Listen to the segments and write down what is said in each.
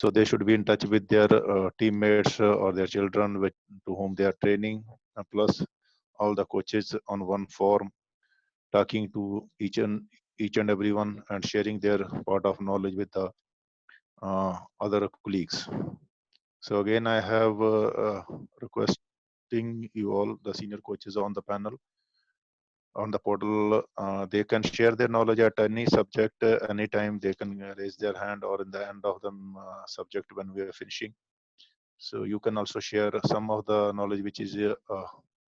So they should be in touch with their teammates or their children to whom they are training, plus all the coaches on one form, talking to each and everyone and sharing their part of knowledge with the other colleagues. So again, I have requesting you all, the senior coaches on the panel, on the portal, they can share their knowledge at any subject anytime. They can raise their hand or in the end of the subject when we are finishing. So you can also share some of the knowledge which is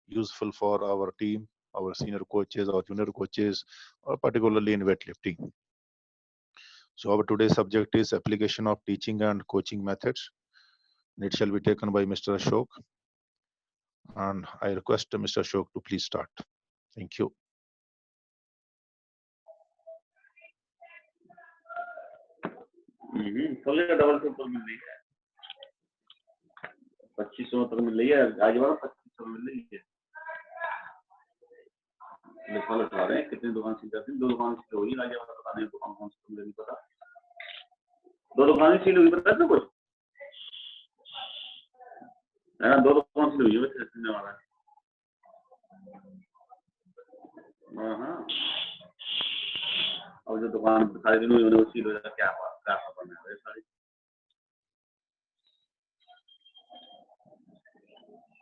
useful for our team, our senior coaches or junior coaches, or particularly in weightlifting. So our today's subject is application of teaching and coaching methods. It shall be taken by Mr. Ashok. And I request Mr. Ashok to please start. Thank you. Double triple मिल रही है, 2500 तक मिल रही है, आज वाला 2500 मिल रही है। लिखा लगा रहे हैं कितनी दुकान सील जाती है, 2 दुकान सील हुई, आज वाला पता नहीं दुकान कौन सी मुझे नहीं पता, 2 दुकान सील हुई पता है कुछ है ना, 2 दुकान सील हुई है वैसे सीलने वाला है। हाँ अब जो दुकान सारे दिन हुई उन्हें सील हो जाता, क्या पता है सारी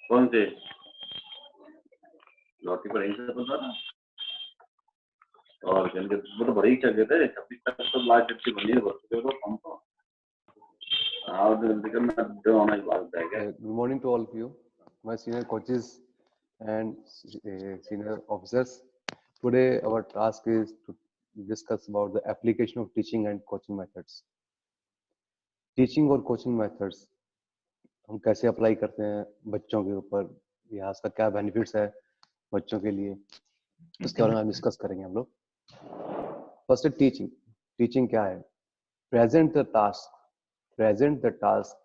कौन से लौटी पर से पता था। और वो तो बड़े ही चल गए थे, 26 तक तो लास्ट डेट की बनी है, तो कम तो Good morning to all of you, my senior coaches and senior officers. Today our task is to discuss about the application of teaching and coaching methods. Teaching और coaching methods हम कैसे apply करते हैं बच्चों के ऊपर, या इसका क्या बेनिफिट्स है बच्चों के लिए, इसके बारे में डिस्कस करेंगे हम लोग। First teaching. टीचिंग क्या है? Present the task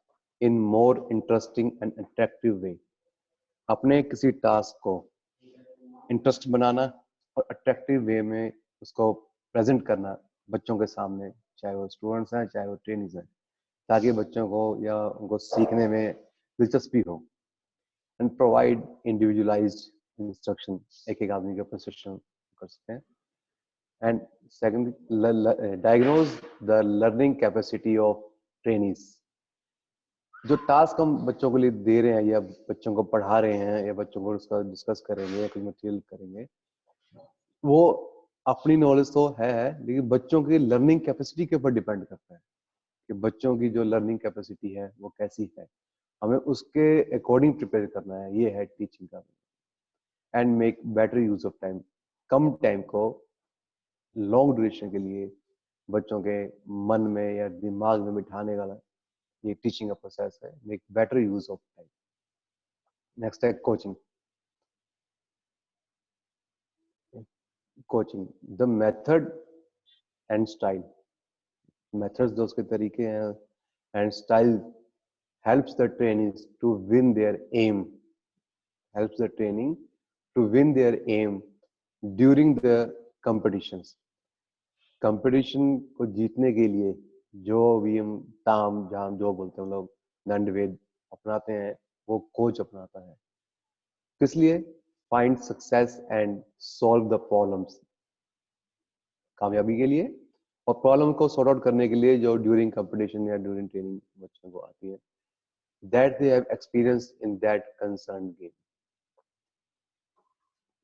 in more interesting and attractive way. अपने किसी टास्क को इंटरेस्ट बनाना और अट्रैक्टिव वे में उसको प्रेजेंट करना बच्चों के सामने, चाहे वो स्टूडेंट्स हैं चाहे वो ट्रेनिंग्स हैं, ताकि बच्चों को या उनको सीखने में दिलचस्पी हो। एंड प्रोवाइड इंडिविजुअलाइज्ड इंस्ट्रक्शन, एक आदमी के ऊपर इंस्ट्रक्शन कर सकते हैं। And second, diagnose the learning capacity of trainees. जो टास्क हम बच्चों के लिए दे रहे हैं या बच्चों को पढ़ा रहे हैं या बच्चों को उसका डिस्कस करेंगे या कुछ मटेरियल करेंगे, वो अपनी नॉलेज तो है लेकिन बच्चों की लर्निंग कैपेसिटी के ऊपर डिपेंड करता है कि बच्चों की जो लर्निंग कैपेसिटी है वो कैसी है, हमें उसके अकॉर्डिंग प्रिपेयर करना है। ये है टीचिंग का। And make better use of time. Come time को लॉन्ग ड्यूरेशन के लिए बच्चों के मन में या दिमाग में बिठाने वाला ये टीचिंग का प्रोसेस है। Make better use of time. Next है coaching. Coaching, the method and style. Methods जो उसके तरीके हैं and style helps the trainees to win their aim, helps the training to win their aim during the competitions. Competition को जीतने के लिए जो भी हम ताम झाम जो बोलते हैं हम लोग दंड वेद अपनाते हैं, वो कोच अपनाता है। किस लिए? Find success and solve the problems, कामयाबी के लिए और प्रॉब्लम को सॉर्ट आउट करने के लिए जो ड्यूरिंग कंपटीशन या ड्यूरिंग ट्रेनिंग बच्चों को आती है, that they have experienced in that concerned game.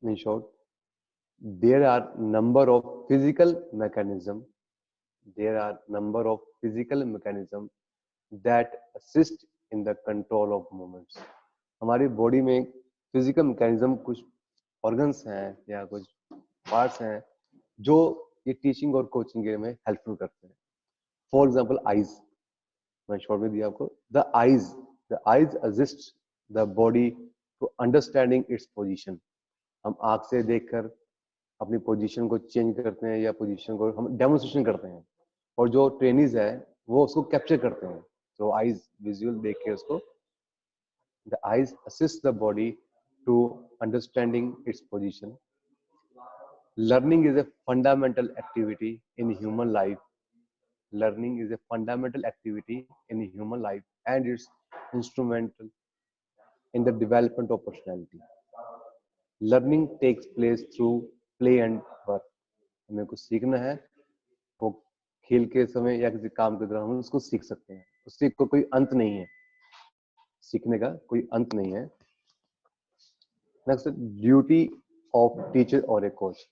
In short, there are number of physical mechanism that assist in the control of movements. हमारी बॉडी में फिजिकल मैकेनिज्म, कुछ ऑर्गन्स हैं या कुछ पार्ट्स हैं जो ये टीचिंग और कोचिंग के में हेल्पफुल करते हैं। फॉर एग्जांपल आईज, मैं शॉर्ट में दिया आपको। The eyes assist the body to understanding its position. हम आँख से देखकर अपनी पोजीशन को चेंज करते हैं या पोजीशन को हम डेमोन्स्ट्रेशन करते हैं, और जो ट्रेनीज है वो उसको कैप्चर करते हैं। तो आईज विजुअल देख के उसको, the eyes assist the body to understanding its position. Learning is a fundamental activity in human life learning is a fundamental activity in human life and it's instrumental in the development of personality. Learning takes place through play and work. हमें कुछ सीखना है, वो खेल के समय या किसी काम के दौरान हम उसको सीख सकते हैं, उससे कोई अंत नहीं है, सीखने का कोई अंत नहीं है। नेक्स्ट, ड्यूटी ऑफ टीचर और ए कोच।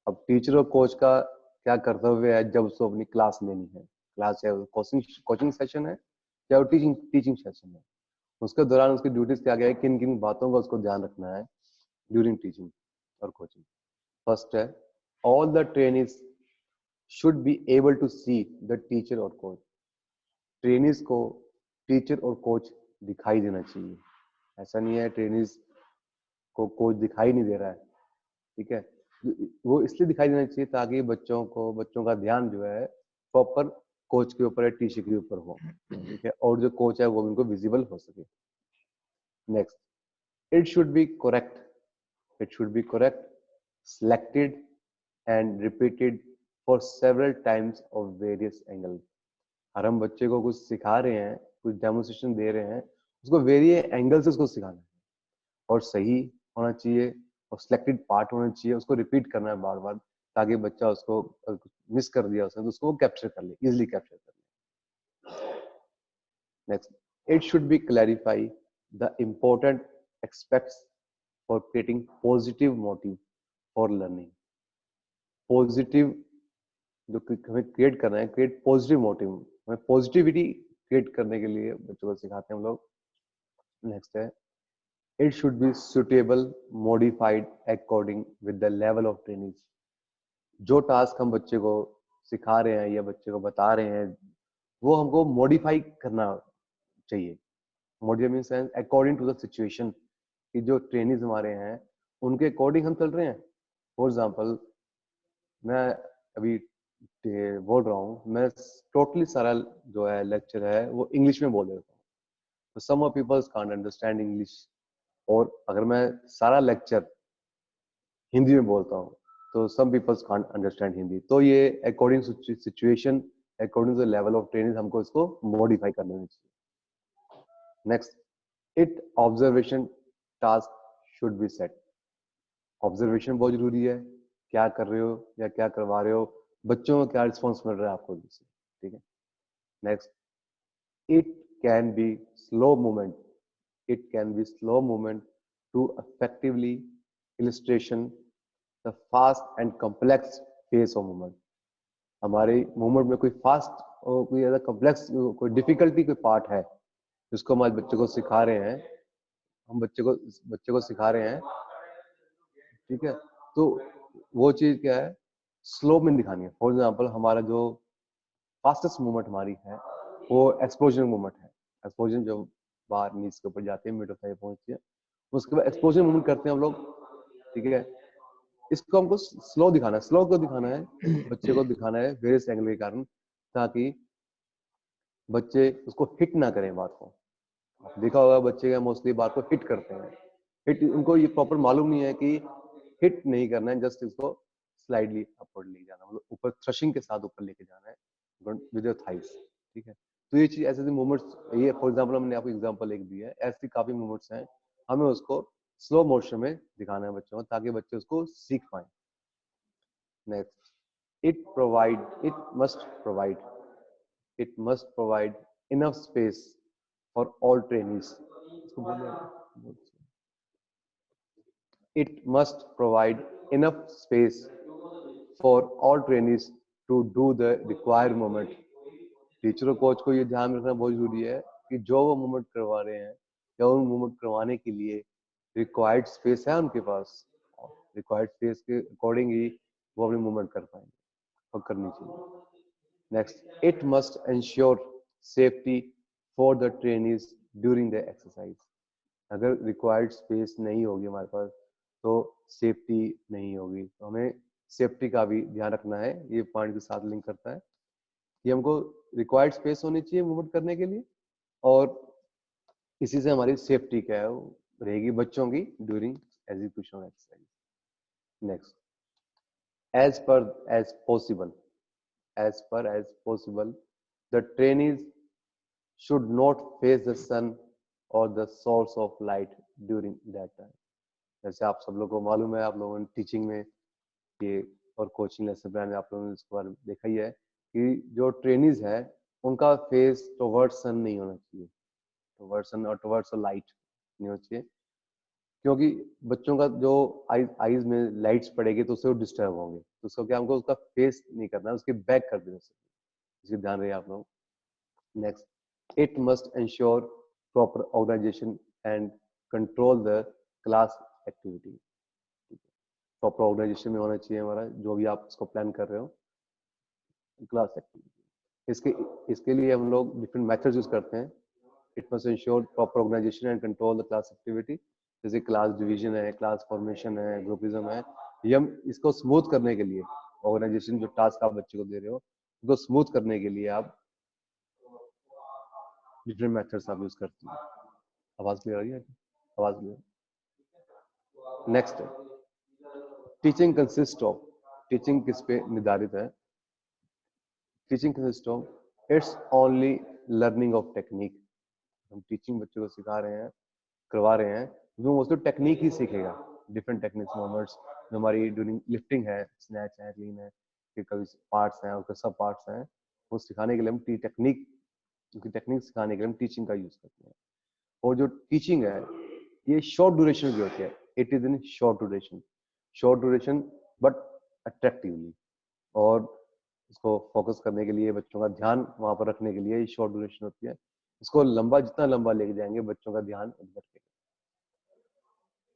अब टीचर और कोच का क्या कर्तव्य है जब उसको अपनी क्लास लेनी है, क्लास है कोचिंग सेशन है या टीचिंग सेशन है, उसके दौरान उसकी ड्यूटीज क्या क्या है, किन किन बातों का उसको ध्यान रखना है ड्यूरिंग टीचिंग और कोचिंग। फर्स्ट है, all the trainees should be able to see the teacher और कोच। ट्रेनीज को टीचर और कोच दिखाई देना चाहिए। ऐसा नहीं है ट्रेनीज को कोच दिखाई नहीं दे रहा है, ठीक है, वो इसलिए दिखाई देना चाहिए ताकि बच्चों का ध्यान जो है प्रॉपर कोच के ऊपर या टीचर के ऊपर हो, ठीक है, और जो कोच है वो उनको विजिबल हो सके। Next, it should be correct, selected and repeated for several times of various angles। अगर हम बच्चे को कुछ सिखा रहे हैं, कुछ डेमोन्स्ट्रेशन दे रहे हैं, उसको वेरियस एंगल से उसको सिखाना है और सही होना चाहिए और सिलेक्टेड पार्ट होना चाहिए, उसको रिपीट करना है बार बार ताकि बच्चा उसको मिस कर दिया उसने तो उसको कैप्चर कर ले, इजिली कैप्चर कर ले। Next, it should be clarify the important aspects for creating positive motive for learning। Positive जो हमें क्रिएट करना है, क्रिएट पॉजिटिव मोटिव, हमें पॉजिटिविटी क्रिएट करने के लिए बच्चों को सिखाते हैं हम लोग। नेक्स्ट है, it should be suitable modified according with the level of training. जो टास्क हम बच्चे को सिखा रहे हैं या बच्चे को बता रहे हैं वो हमको मॉडिफाई करना चाहिए। Modify means according to the situation, कि जो ट्रेनिंग हमारे हैं उनके अकॉर्डिंग हम चल रहे हैं। फॉर एग्जांपल, मैं अभी बोल रहा हूँ, मैं टोटली सारा जो है लेक्चर है वो इंग्लिश में बोल देता हूँ, तो some of peoples can't understand English, और अगर मैं सारा लेक्चर हिंदी में बोलता हूँ तो some peoples can't understand Hindi. तो ये according to situation, according to the level of training हमको इसको मॉडिफाई करना चाहिए। Next, it observation task should be set. Observation बहुत जरूरी है, क्या कर रहे हो या क्या करवा रहे हो, बच्चों को क्या रिस्पॉन्स मिल रहा है आपको, ठीक है। Next, it can be slow movement, it can be slow movement to effectively illustration the fast and complex phase of movement. हमारे मूवमेंट में कोई फास्ट और कोई ज्यादा कॉम्प्लेक्स, कोई डिफिकल्टी कोई पार्ट है जिसको हम आज बच्चे को सिखा रहे हैं, हम बच्चे को सिखा रहे हैं, ठीक है, तो वो चीज क्या है, स्लो में दिखानी है। फॉर एग्जांपल, हमारा जो फास्टेस्ट मूवमेंट हमारी है वो एक्सप्लोजन मूवमेंट है। एक्सप्लोजन जो बाहर नीचे के ऊपर जाते हैं, मिड ऑफ साइड पहुंचती है, उसके बाद एक्सप्लोजन मूवमेंट करते हैं हम लोग, ठीक है। इसको हमको स्लो दिखाना है। स्लो को दिखाना है, बच्चे को दिखाना है वेरियस एंगल के कारण, ताकि बच्चे उसको हिट ना करें बात को। देखा होगा बच्चे का मोस्टली बात को हिट करते हैं, हिट, उनको ये प्रॉपर मालूम नहीं है कि हिट नहीं करना है, जस्ट इसको स्लाइडली अपवर्ड ले जाना, मतलब ऊपर थ्रशिंग के साथ ऊपर लेके जाना है विद योर थाइस, ठीक है। तो ये चीज ऐसे मूवमेंट्स, ये फॉर एग्जांपल हमने आपको एग्जांपल एक दिया है, ऐसी काफी मूवमेंट्स हैं, हमें उसको स्लो मोशन में दिखाना है बच्चों को ताकि बच्चे उसको सीख पाए। Next, it must provide enough space for all trainees। It must provide enough space for all trainees to do the required movement। Teacher और कोच को ये ध्यान रखना बहुत जरूरी है कि जो वो मूवमेंट करवा रहे हैं या उन मूवमेंट करवाने के लिए रिक्वायर्ड स्पेस है उनके पास, रिक्वायर्ड स्पेस के अकॉर्डिंग ही वो अपनी मूवमेंट कर पाएंगे और करनी चाहिए। Next, it must ensure safety for the trainees during the exercise। अगर required space नहीं होगी हमारे पास तो सेफ्टी नहीं होगी, तो हमें सेफ्टी का भी ध्यान रखना है। ये पॉइंट के साथ लिंक करता है कि हमको रिक्वायर्ड स्पेस होनी चाहिए मूवमेंट करने के लिए, और इसी से हमारी सेफ्टी क्या है वो रहेगी बच्चों की during execution exercise. Next, as possible as far as possible. The trainees should not face the sun or the source of light during that time. जैसे आप सब लोगों को मालूम है, आप लोगों ने टीचिंग में ये और कोचिंग लेसन प्लान में आप लोगों ने इसके बारे में देखा ही है कि जो ट्रेनीज है उनका फेस टुवर्ड्स सन नहीं होना चाहिए, टुवर्ड्स सन और टुवर्ड्स लाइट नहीं होना चाहिए, क्योंकि बच्चों का जो आईज में लाइट्स पड़ेगी तो उससे वो डिस्टर्ब होंगे, तो उसको क्या, हमको उसका फेस नहीं करना है, उसके बैक कर देना, इसकी ध्यान रहे आप लोग. Next, it must ensure proper organization and control the class activity. Proper organisation में होना चाहिए हमारा जो भी आप इसको प्लान कर रहे हो क्लास एक्टिविटी. इसके लिए हम लोग डिफरेंट मेथड्स यूज करते हैं. It must ensure proper organisation and control the class activity. जैसे क्लास डिवीजन है, क्लास फॉर्मेशन है, ग्रुपिज्म है, ये हम इसको स्मूथ करने के लिए ऑर्गेनाइजेशन जो टास्क आप बच्चे को दे रहे हो उसको स्मूथ करने के लिए आप डिफरेंट मेथड्स आप यूज करते हैं. आवाज क्लियर आ रही है? आवाज clear. Next, teaching consist of, teaching किस पे निर्धारित है? Teaching consist of it's only learning of technique. हम टीचिंग बच्चों को सिखा रहे हैं, करवा रहे हैं, वो उसको टेक्निक ही सीखेगा. डिफरेंट टेक्निक्स मूवमेंट्स जो हमारी ड्यूरिंग लिफ्टिंग है, स्नैच है, क्लीन है, फिर कभी पार्ट्स हैं, उसके सब पार्ट्स हैं, वो सिखाने के लिए हम टेक्निक, उनकी टेक्निक सिखाने के लिए हम टीचिंग का यूज करते हैं. और जो टीचिंग है ये शॉर्ट ड्यूरेशन की होती है. It is in short duration but attractively, और इसको फोकस करने के लिए, बच्चों का ध्यान वहां पर रखने के लिए ये शॉर्ट ड्यूरेशन होती है. इसको लंबा, जितना लंबा लेके जाएंगे बच्चों का ध्यान उधर के.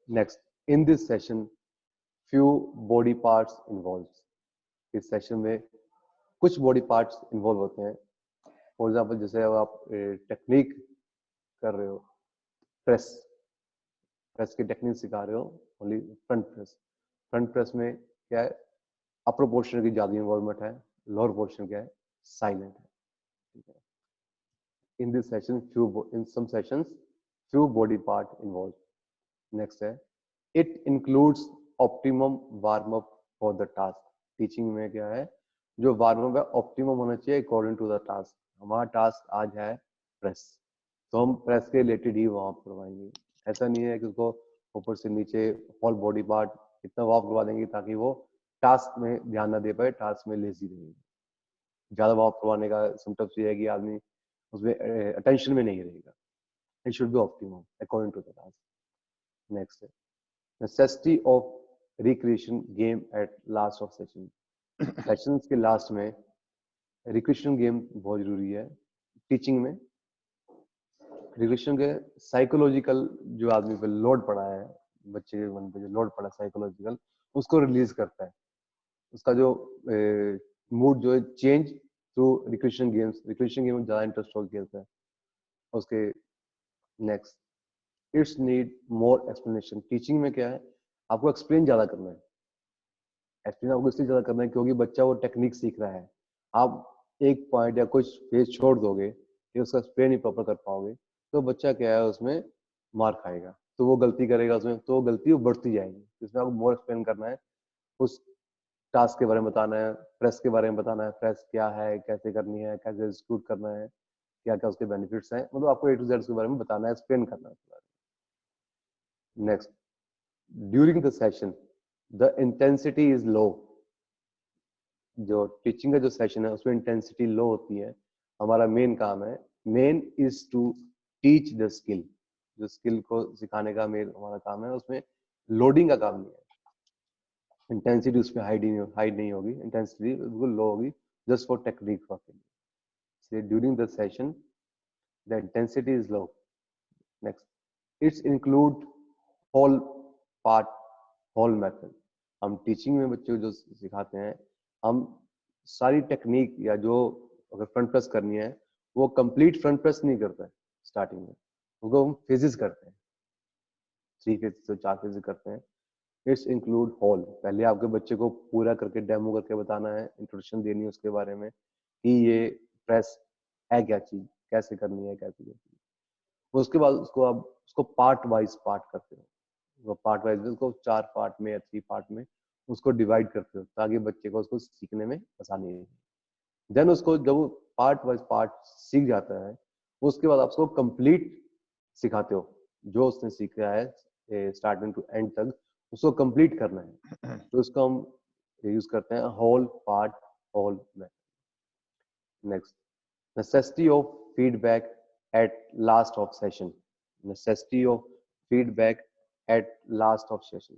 Next, in this session few body parts involve. इस सेशन में कुछ बॉडी पार्ट्स इन्वॉल्व होते हैं. फॉर एग्जाम्पल, जैसे अब आप टेक्निक कर रहे हो, प्रेस की टेक्निक सिखा रहे हो, ओनली फ्रंट प्रेस में क्या है, अपर पोर्शन की ज्यादा इन्वॉल्वमेंट है, लोअर पोर्शन क्या है, साइलेंट है. ठीक है. In this session in some sessions few body part involve. Next है, it includes optimum warm up for the task. Teaching में क्या है, जो वार्म अप है ऑप्टिमम होना चाहिए अकॉर्डिंग टू द टास्क. हमारा टास्क आज है प्रेस, तो हम प्रेस के रिलेटेड ही वहां करवाएंगे. ऐसा नहीं है कि उसको ऊपर से नीचे होल बॉडी पार्ट इतना वार्म करवा देंगे ताकि वो टास्क में ध्यान ना दे पाए, टास्क में लेजी रहेगी. ज्यादा वार्म करवाने का सिम्टम्स ये है कि आदमी उसमें अटेंशन में नहीं रहेगा. It should be optimum according to the task. Next है, necessity of recreation game at last of session. Sessions के लास्ट में रिक्रिएशन गेम बहुत जरूरी है. टीचिंग में रिक्रिएशन के साइकोलॉजिकल जो आदमी पे लोड पड़ा है, बच्चे के मन पे जो लोड पड़ा है साइकोलॉजिकल, उसको रिलीज करता है. उसका जो मूड जो है change through recreation games. Recreation game में ज्यादा इंटरेस्ट हो खेलता है उसके. Next, it's need more explanation. Teaching में क्या है, आपको एक्सप्लेन ज्यादा करना है. एक्सप्लेन आपको इसलिए ज्यादा करना है क्योंकि बच्चा वो टेक्निक सीख रहा है. आप एक पॉइंट या कुछ पेज छोड़ दोगे, कि उसका एक्सप्लेन नहीं प्रॉपर कर पाओगे, तो बच्चा क्या है उसमें मार खाएगा, तो वो गलती करेगा उसमें, तो वो गलती वो बढ़ती जाएगी. इसमें आपको मोर एक्सप्लेन करना है, उस टास्क के बारे में बताना है, प्रेस के बारे में बताना है, प्रेस क्या है, कैसे करनी है, कैसे एग्जीक्यूट करना है, क्या क्या उसके बेनिफिट्स हैं, मतलब आपको A to Z के बारे में बताना है, एक्सप्लेन करना है. Next, during the session the intensity is लो. जो टीचिंग का जो सेशन है उसमें इंटेंसिटी लो होती है. हमारा मेन काम है, main is to teach the skill. जो स्किल को सिखाने का मेन हमारा काम है, उसमें लोडिंग का काम नहीं है. इंटेंसिटी उसमें हाई नहीं होगी, इंटेंसिटी बिल्कुल लो होगी, जस्ट फॉर टेक्निक वर्क के लिए. इसलिए during the session the intensity is low. Next, it's include whole part whole method. हम टीचिंग में बच्चों को जो सिखाते हैं, हम सारी टेक्निक या जो अगर फ्रंट प्रेस करनी है वो कंप्लीट फ्रंट प्रेस नहीं करता है स्टार्टिंग में, उसको हम फेजेस करते हैं, 3 फेजेस से 4 फेजेस करते हैं. It's include whole. पहले आपके बच्चे को पूरा करके डेमो करके बताना है, इंट्रोडक्शन देनी है उसके बारे में कि ये प्रेस है क्या चीज, कैसे करनी है, कैसे करनी है. उसके बाद उसको आप उसको पार्ट वाइज पार्ट करते हो, वो पार्ट वाइज उसको 4 पार्ट में या 3 पार्ट में उसको डिवाइड करते हो ताकि बच्चे को उसको सीखने में आसानी रहे. देन उसको जब वो पार्ट वाइज पार्ट सीख जाता है, उसके बाद आप उसको कंप्लीट सिखाते हो, जो उसने सीखा है स्टार्टिंग टू एंड तक उसको कंप्लीट करना है, तो उसको हम यूज करते हैं whole part whole method. Next, necessity of feedback at last of session. Necessity of feedback at last of session.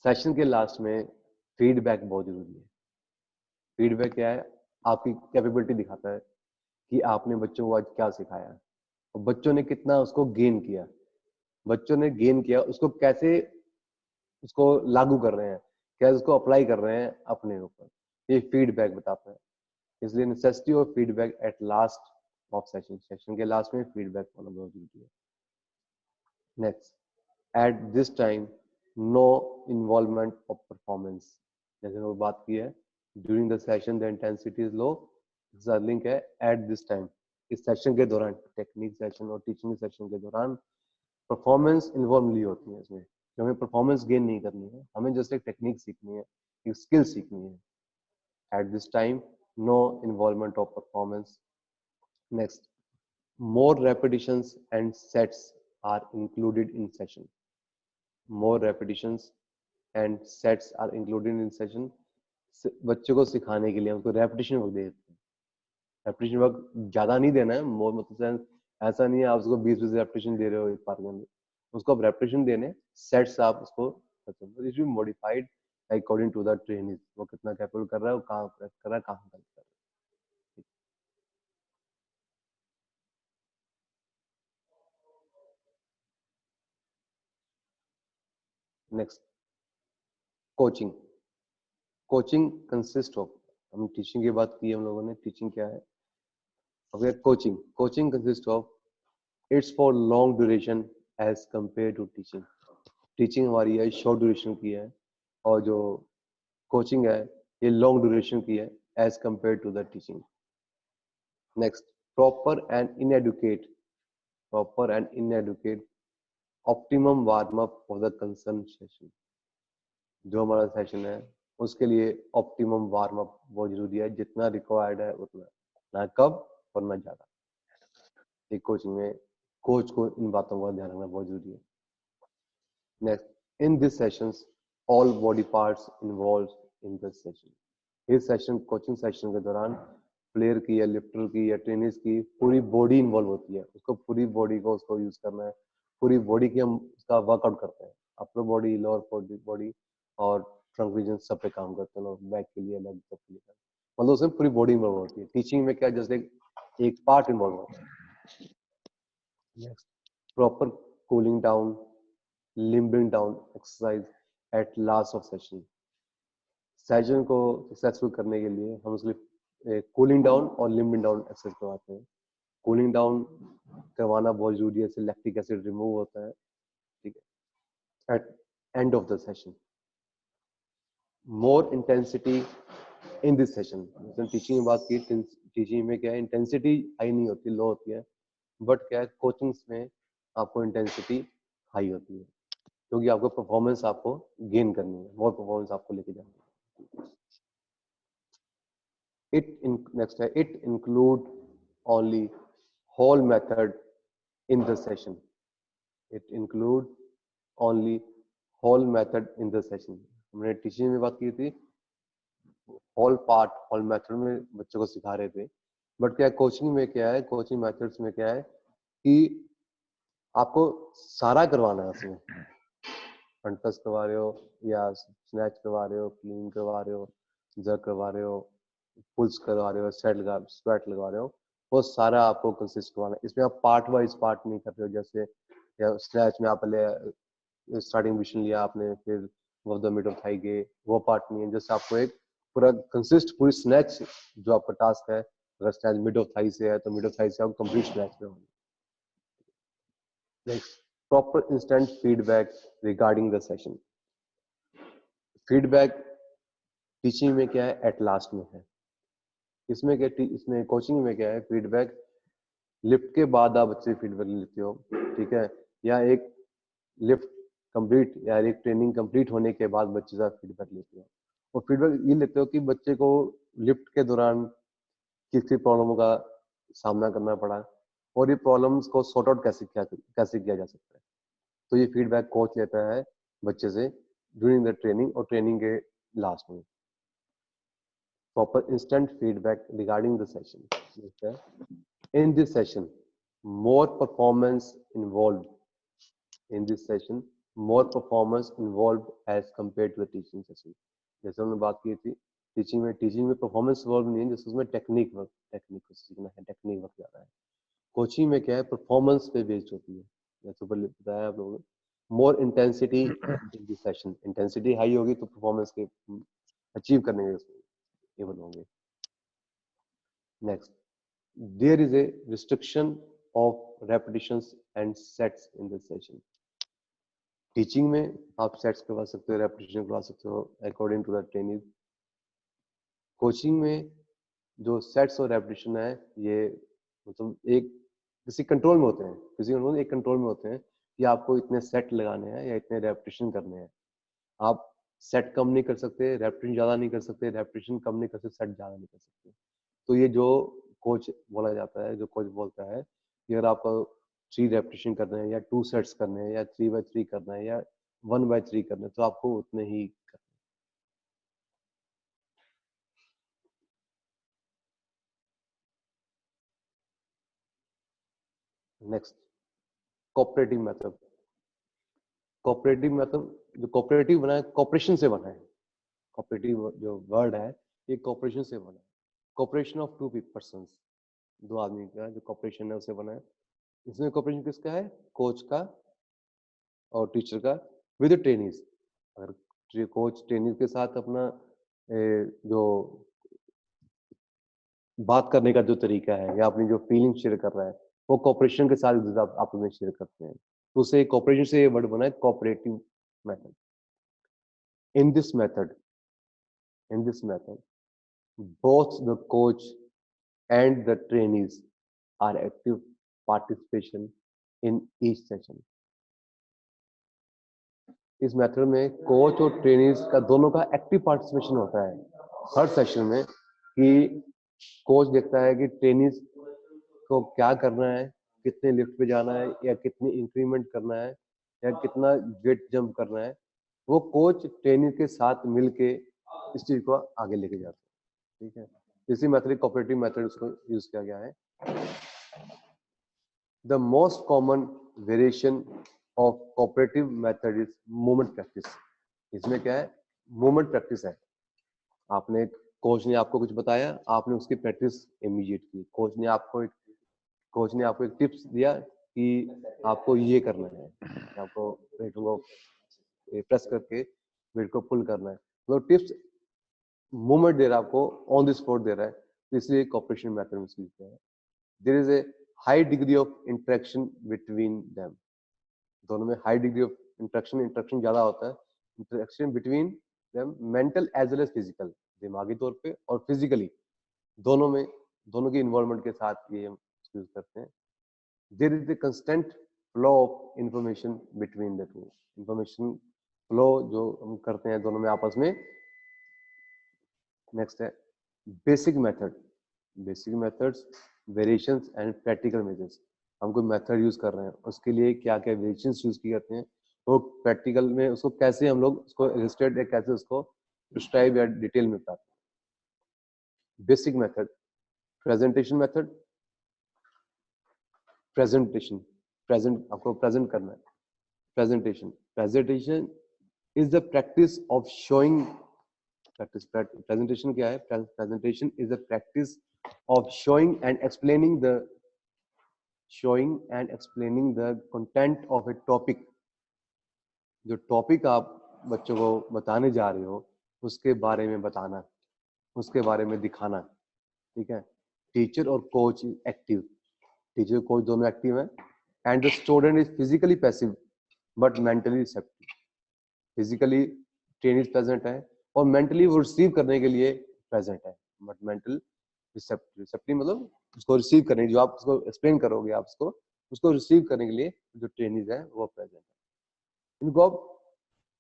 Session के लास्ट में फीडबैक बहुत जरूरी है। फीडबैक क्या है? आपकी कैपेबिलिटी दिखाता है कि आपने बच्चों को आज क्या सिखाया और बच्चों ने कितना उसको गेन किया, बच्चों ने गेन किया उसको कैसे उसको लागू कर रहे हैं, कैसे उसको अप्लाई कर रहे हैं अपने ऊपर, ये फीडबैक बताता है। इसलिए necessity of feedback at last of session, session के लास्ट में फीडबैक होना बहुत जरूरी है। Next, at this time no involvement of performance, जैसे वो बात की है during the session the intensity is low, link है एट दिस टाइम, इस सेशन के दौरान, टेक्निक सेशन और टीचिंग सेशन के दौरान परफॉर्मेंस इन्वॉल्व नहीं होती है इसमें, कि हमें परफॉर्मेंस गेन नहीं करनी है, हमें जस्ट एक टेक्निक सीखनी है, एक स्किल सीखनी है। At this time no involvement of performance. Next, more repetitions and sets are included in session. More repetitions and sets are included in session. बच्चों को सिखाने के लिए हमको रेपिटेशन वर्क दे देते हैं। रेपिटेशन वर्क ज्यादा नहीं देना है, मोर मतलब ऐसा नहीं है आप उसको 20-20 रेपिटेशन दे रहे हो एक पार्ट के अंदर, उसको आप रेपिटेशन देने, सेट्स आप उसको modified according to the training, वो कितना कैपेबल कर रहा है, वो कहाँ कर रहा है, कहाँ कर रहा है। Next, coaching. Coaching consist of, हम टीचिंग की बात की हम लोगों ने, टीचिंग क्या है, अब coaching, coaching consist of, it's for long duration as compare to teaching. Teaching हमारी है शॉर्ट ड्यूरेशन की है और जो कोचिंग है ये लॉन्ग ड्यूरेशन की है as compare to the teaching. Next, proper and inadequate, proper and inadequate optimum warm up for the concern session. जो हमारा सेशन है उसके लिए ऑप्टिमम वार्म अप बहुत जरूरी है, जितना रिक्वायर्ड है उतना, ना कब और ना ज्यादा। एक कोचिंग में कोच को इन बातों का ध्यान रखना बहुत जरूरी है। Next, in this sessions all body parts involve in this session. इस सेशन, कोचिंग सेशन के दौरान प्लेयर की या लिफ्टर की या ट्रेनर्स की पूरी बॉडी इन्वॉल्व होती है, उसको पूरी बॉडी को उसको यूज करना है, पूरी बॉडी की हम उसका वर्कआउट करते हैं, अपर बॉडी, लोअर बॉडी और ट्रंक रीजन सब पे काम करते हैं, बैक के लिए, लेग सब के लिए, मतलब उसमें पूरी बॉडी इन्वॉल्व होती है। टीचिंग में क्या जस्ट एक पार्ट इन्वॉल्व होता है। Next, proper cooling down, limbing down exercise at last of session. Session को सक्सेसफुल करने के लिए हम उसके कूलिंग डाउन और लिम्बिंग डाउन एक्सरसाइज करवाते हैं। कूलिंग डाउन करवाना बहुत जरूरी है, इससे लैक्टिक एसिड रिमूव होता है, ठीक है। At end of the session, more intensity in this session. Teaching में बात की, टीचिंग में क्या है इंटेंसिटी हाई नहीं होती, लो होती है, बट क्या है कोचिंग्स में आपको इंटेंसिटी हाई होती है, क्योंकि आपको परफॉर्मेंस आपको गेन करनी है, मोर परफॉर्मेंस आपको लेके जानी है। नेक्स्ट है, it include only whole method in the session. It include only whole method in the session. हमने टीचिंग में बात की थी होल पार्ट होल मेथड में बच्चों को सिखा रहे थे, बट क्या कोचिंग में क्या है, कोचिंग मेथड्स में क्या है कि आपको सारा करवाना है, उसमें फ्रंट टच करवा रहे हो या स्नैच करवा रहे हो, क्लीन करवा रहे हो, जर्क करवा रहे हो, पुल्स करवा रहे हो, स्वेट लगवा रहे हो, वो सारा आपको कंसिस्ट करवाना है। इसमें आप पार्ट वाइज पार्ट नहीं कर रहे हो, जैसे स्नैच में आप पहले स्टार्टिंग पोजीशन लिया आपने, फिर वो द मिड ऑफ थाई गए, वो पार्ट नहीं है। जैसे आपको एक पूरा कंसिस्ट पूरी स्नैच जो आपका टास्क है, अगर स्नैच मिड ऑफ थाई से है तो मिड ऑफ थाई से आपको कंप्लीट स्नैच में होना। Next, proper instant feedback regarding the session. Feedback teaching में क्या है, एट लास्ट में है। इसमें क्या, इसमें कोचिंग में क्या है, फीडबैक लिफ्ट के बाद आप बच्चे फीडबैक लेते हो, ठीक है, या एक लिफ्ट कंप्लीट या एक ट्रेनिंग कंप्लीट होने के बाद बच्चे से फीडबैक लेते हो। और फीडबैक ये लेते हो कि बच्चे को लिफ्ट के दौरान किस किस प्रॉब्लमों का सामना करना पड़ा और ये प्रॉब्लम्स को सॉर्ट आउट कैसे किया जा सकता है। तो ये फीडबैक कोच लेता है बच्चे से ड्यूरिंग द ट्रेनिंग और ट्रेनिंग के लास्ट में। Proper instant feedback regarding the session. In this session more performance involved in this session, more performance involved as compared to the teaching session। जैसे हमने बात की थी टीचिंग में परफॉर्मेंस इन्वॉल्व नहीं है, जैसे उसमें टेक्निक को सीखना है, टेक्निक वर्क ज़्यादा है। कोचिंग में क्या है, परफॉर्मेंस पे बेस्ड होती है, जैसे ऊपर बताया आप लोगों ने। More intensity in this session, intensity high होगी तो परफॉर्मेंस के अचीव करने में एबल होंगे। Next, there is a restriction of repetitions and sets in this session। Teaching में आप सेट्स करवा सकते हो, रेपिटेशन करवा सकते हो according to the training. Coaching में जो सेट्स और रेपिटेशन है ये मतलब एक किसी कंट्रोल में होते हैं, एक कंट्रोल में होते हैं कि आपको इतने सेट लगाने हैं या इतने रेपिटेशन करने हैं। आप सेट कम नहीं कर सकते, रेपिटेशन ज्यादा नहीं कर सकते, रेपिटेशन कम नहीं कर सकते, सेट ज्यादा नहीं कर सकते। तो ये जो कोच बोला जाता है, जो कोच बोलता है कि अगर आपको 3 रेपिटेशन करने हैं या 2 सेट्स करने हैं या 3x3 करना है या 1x3 करना है तो आपको उतने ही करने हैं। Next, cooperative method. Cooperative method जो कोऑपरेटिव बना है, कोऑपरेशन से बना है। कोऑपरेटिव जो वर्ड है ये कोऑपरेशन से बना है। कोऑपरेशन ऑफ 2 पर्संस, 2 आदमी का जो कोऑपरेशन है उससे बना है। इसमें कोऑपरेशन किसका है, कोच का और टीचर का विद ट्रेनिंग्स। अगर कोच ट्रेनिंग के साथ अपना जो बात करने का जो तरीका है या अपनी जो फीलिंग शेयर कर रहा है वो कोऑपरेशन के साथ आप में शेयर करते हैं, तो उसे कोऑपरेशन से ये वर्ड बना है cooperative method. In this method both the coach and the trainees are active participation in each session। इस मेथड में कोच और ट्रेनीज का दोनों का एक्टिव पार्टिसिपेशन होता है हर सेशन में, कि कोच देखता है कि ट्रेनीज को क्या करना है, कितने लिफ्ट पे जाना है या कितनी इंक्रीमेंट करना है या कितना वेट जंप करना है। वो कोच ट्रेनिंग के साथ मिलके इस चीज को आगे लेके जाता है। ठीक है, इसी मेथड कोऑपरेटिव मेथड उसको यूज किया गया है। The most common variation of cooperative method is movement practice. इसमें क्या है, मूवमेंट प्रैक्टिस है। आपने कोच ने आपको कुछ बताया, आपने उसकी प्रैक्टिस इमीडिएट की। कोच ने आपको एक टिप्स दिया कि आपको ये करना है, आपको वेट को प्रेस करके वेट को पुल करना है, तो टिप्स मूवमेंट दे रहा है आपको, ऑन द स्पॉट दे रहा है, तो इसलिए कोऑपरेशन मेथड में यूज किया है। There is a high degree of interaction between them. दोनों में हाई डिग्री ऑफ इंटरेक्शन ज्यादा होता है, interaction between them, mental as well as physical, दिमागी तौर पे और फिजिकली, दोनों की इन्वॉल्वमेंट के साथ ये हम यूज करते हैं। There is a constant flow of information between the two. Information flow जो हम करते हैं दोनों में आपस में। नेक्स्ट है basic methods, variations and practical measures. हम कोई मेथड यूज कर रहे हैं, उसके लिए क्या क्या वेरिएशंस यूज किए जाते हैं, तो प्रैक्टिकल में उसको कैसे हम लोग उसको इलस्ट्रेट या कैसे उसको डिस्क्राइब या डिटेल में बताते हैं। बेसिक मेथड, प्रेजेंटेशन आपको प्रेजेंट करना है। Presentation is the practice of showing. presentation क्या है, presentation is the practice of showing and explaining the content of a topic। जो टॉपिक आप बच्चों को बताने जा रहे हो उसके बारे में बताना, उसके बारे में दिखाना। ठीक है, टीचर और कोच एक्टिव, टीचर कोच दोनों एक्टिव हैं। And the student is physically passive but mentally receptive. Physically training present है और मेंटली वो रिसीव करने के लिए प्रेजेंट है, बट मेंटल रिसेप्टिव मतलब उसको रिसीव करने, जो आप उसको एक्सप्लेन करोगे आप उसको रिसीव करने के लिए जो ट्रेनिंग है वो प्रेजेंट है।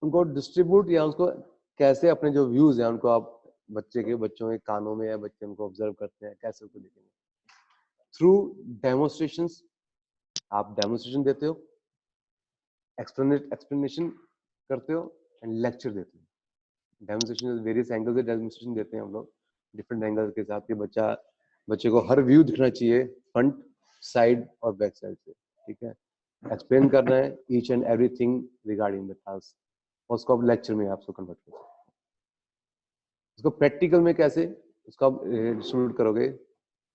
उनको डिस्ट्रीब्यूट या उसको कैसे अपने जो व्यूज है उनको आप बच्चों के कानों में है, बच्चे उनको ऑब्जर्व करते हैं, कैसे उसको देखेंगे थ्रू डेमोन्स्ट्रेशंस। आप डेमोन्स्ट्रेशन देते हो, एक्सप्लेनेशन करते हो एंड लेक्चर देते हो। डेमोन्स्ट्रेशन वेरियस एंगल से डेमोन्स्ट्रेशन देते हैं हम लोग, डिफरेंट एंगल के साथ कि बच्चे को हर व्यू दिखना चाहिए, फ्रंट, साइड और बैक साइड से, ठीक है। एक्सप्लेन करना है each and everything regarding the task, और उसको आप लेक्चर में आपको कन्वर्ट कर सकते हो। उसको प्रैक्टिकल में कैसे उसको आप डिस्ट्रीब्यूट करोगे,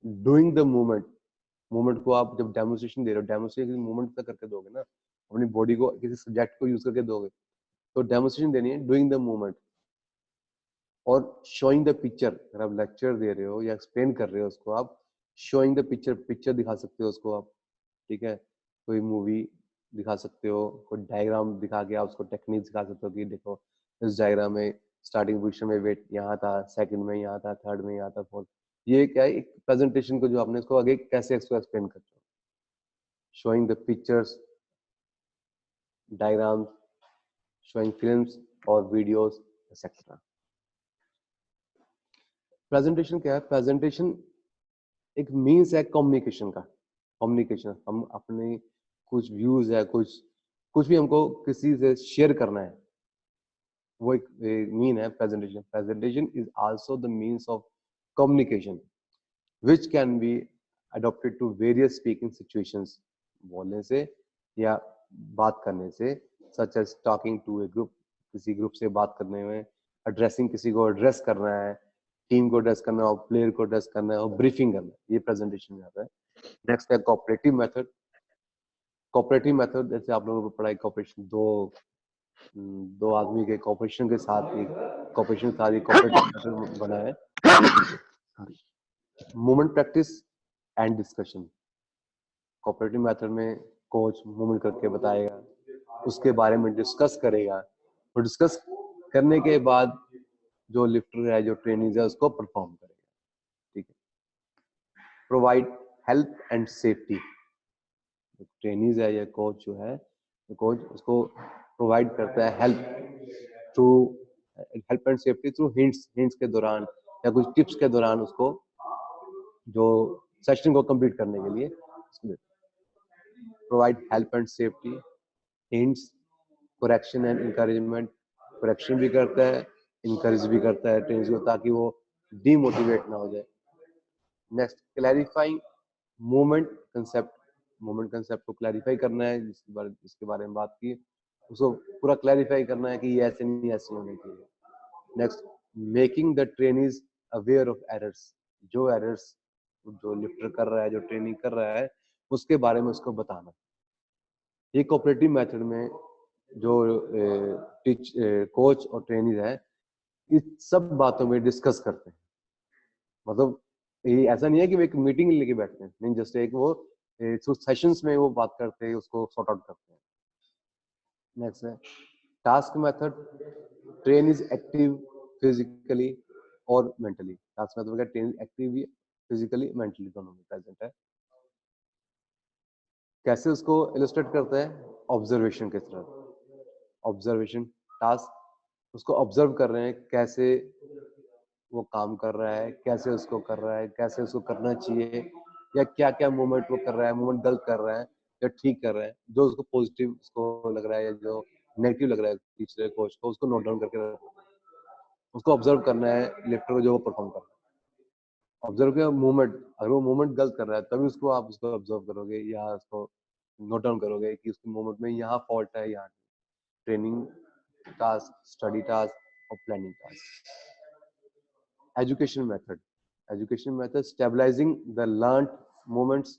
डूइंग द मूवमेंट को आप जब डेमोन्स्ट्रेशन दे रहे हो, डेमोन्स्ट्रेशन मूवमेंट तक करके दोगे ना, अपनी बॉडी को किसी सब्जेक्ट को यूज करके दोगे, तो डेमोन्स्ट्रेशन देनी है डूइंग द मूवमेंट और शोइंग द पिक्चर। अगर आप लेक्चर दे रहे हो या एक्सप्लेन कर रहे हो उसको, आप शोइंग द पिक्चर दिखा सकते हो उसको आप, ठीक है। कोई मूवी दिखा सकते हो, कोई डायग्राम दिखा के आप उसको टेक्निक दिखा सकते हो कि देखो इस डायग्राम में स्टार्टिंग पोजीशन में वेट यहाँ था, सेकंड में यहाँ था, थर्ड में यहाँ था, फोर्थ। ये क्या है, एक प्रेजेंटेशन को जो आपने इसको आगे कैसे इसको एक्सप्लेन करते हो, showing the pictures, diagrams, showing films और वीडियोस एक्सेट्रा। प्रेजेंटेशन क्या है, प्रेजेंटेशन एक मीन्स है कम्युनिकेशन का। कम्युनिकेशन, हम अपने कुछ व्यूज है, कुछ भी हमको किसी से शेयर करना है, वो एक मीन है presentation. Presentation is also the means of communication which can be adopted to various speaking situations, बोलने से या बात करने से, such as talking to a group, किसी ग्रुप से बात करने में, एड्रेसिंग, किसी को एड्रेस करना है, टीम को एड्रेस करना है और प्लेयर को एड्रेस करना है और ब्रीफिंग करना है, ये प्रेजेंटेशन में आता है। नेक्स्ट है कोऑपरेटिव मेथड। कोऑपरेटिव मेथड जैसे आप लोगों को पढ़ाई, कोऑपरेशन दो आदमी के कोऑपरेशन के साथ ही कोऑपरेटिव मेथड बना है। Movement practice and discussion. Cooperative method में कोच मूवमेंट करके बताएगा, उसके बारे में डिस्कस करेगा और डिस्कस करने के बाद जो लिफ्टर है, जो ट्रेनिंग है, उसको परफॉर्म करेगा, ठीक है। Provide help and safety. Training है या कोच जो है, कोच उसको प्रोवाइड करता है help and safety through hints के दौरान या कुछ टिप्स के दौरान, उसको जो सेशन को कंप्लीट करने के लिए provide help and safety, hints, correction and encouragement. Correction भी करता है, इंकरेज भी करता है ट्रेनिंग को, ताकि वो डीमोटिवेट ना हो जाए। Next, clarifying movement concept. Movement concept को क्लैरिफाई करना है, जिसके बारे में बात की, उसको पूरा क्लैरिफाई करना है कि ये ऐसे नहीं, ऐसे होने चाहिए। Next, making the trainees aware of errors. जो एरर्स जो लिफ्टर कर रहा है, जो ट्रेनिंग कर रहा है, उसके बारे में उसको बताना। ये कोऑपरेटिव मेथड में जो कोच और ट्रेनिंग है, इस सब बातों में डिस्कस करते हैं। मतलब ये ऐसा नहीं है कि वो एक मीटिंग लेके बैठते हैं, नहीं, जस्ट एक वो सेशंस में वो बात करते हैं, उसको सॉर्ट आउट करते हैं। नेक्स्ट है task method. Train is active physically और मेंटली। टास्क मेथड का ट्रेन एक्टिव भी फिजिकली मेंटली दोनों में प्रेजेंट है। कैसे उसको इलस्ट्रेट करता है, ऑब्जर्वेशन के तरह। ऑब्जर्वेशन टास्क, उसको ऑब्जर्व कर रहे हैं कैसे वो काम कर रहा है, कैसे उसको कर रहा है, कैसे उसको करना चाहिए, या क्या क्या मूवमेंट वो कर रहा है, मूवमेंट गलत कर रहा है या ठीक कर रहा है, जो उसको पॉजिटिव उसको लग रहा है या जो नेगेटिव लग रहा है टीचर कोच को, उसको नोट डाउन करके उसको ऑब्जर्व करना है लिफ्टर को, जो वो परफॉर्म कर रहा है। ऑब्जर्व किया मूवमेंट, अगर वो मूवमेंट गलत कर रहा है तभी उसको आप उसको ऑब्जर्व करोगे या उसको नोट डाउन करोगे कि उसकी मूवमेंट में यहाँ फॉल्ट है, यहाँ। ट्रेनिंग टास्क, स्टडी टास्क और planning task. Education method, stabilizing the learnt movements,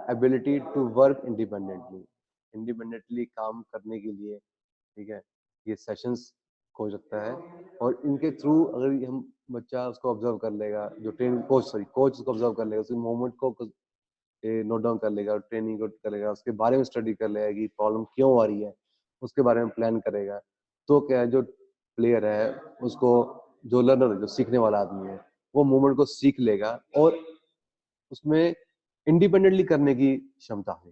ability to work independently काम करने के लिए, ठीक है। ये सेशंस हो सकता है और इनके थ्रू अगर हम बच्चा उसको ऑब्जर्व कर लेगा, जो कोच उसको ऑब्जर्व कर लेगा, उसके मूवमेंट को नोट डाउन कर लेगा, ट्रेनिंग को करेगा, उसके बारे में स्टडी कर लेगा कि प्रॉब्लम क्यों आ रही है, उसके बारे में प्लान करेगा, तो क्या है, जो प्लेयर है उसको, जो लर्नर, जो सीखने वाला आदमी है, वो मूवमेंट को सीख लेगा और उसमें इंडिपेंडेंटली करने की क्षमता है।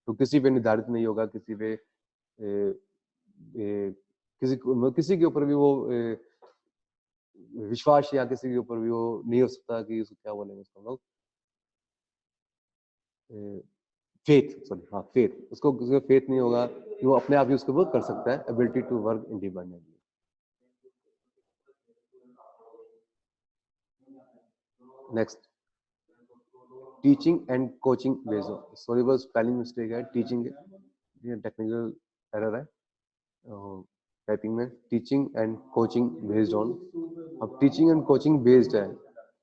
तो किसी पे निर्धारित नहीं होगा, किसी पे किसी के ऊपर भी वो विश्वास या किसी के ऊपर भी वो नहीं हो सकता कि उसको क्या बोलेंगे उसको हम लोग, फेथ, सॉरी, हाँ फेथ, उसको फेथ नहीं होगा कि वो अपने आप ही उसको वो कर सकता है, ability to work independently. Next, teaching and coaching based on, sorry बस स्पेलिंग मिस्टेक है, टीचिंग ये टेक्निकल एरर है टाइपिंग में, teaching and coaching based on. अब टीचिंग एंड कोचिंग बेस्ड है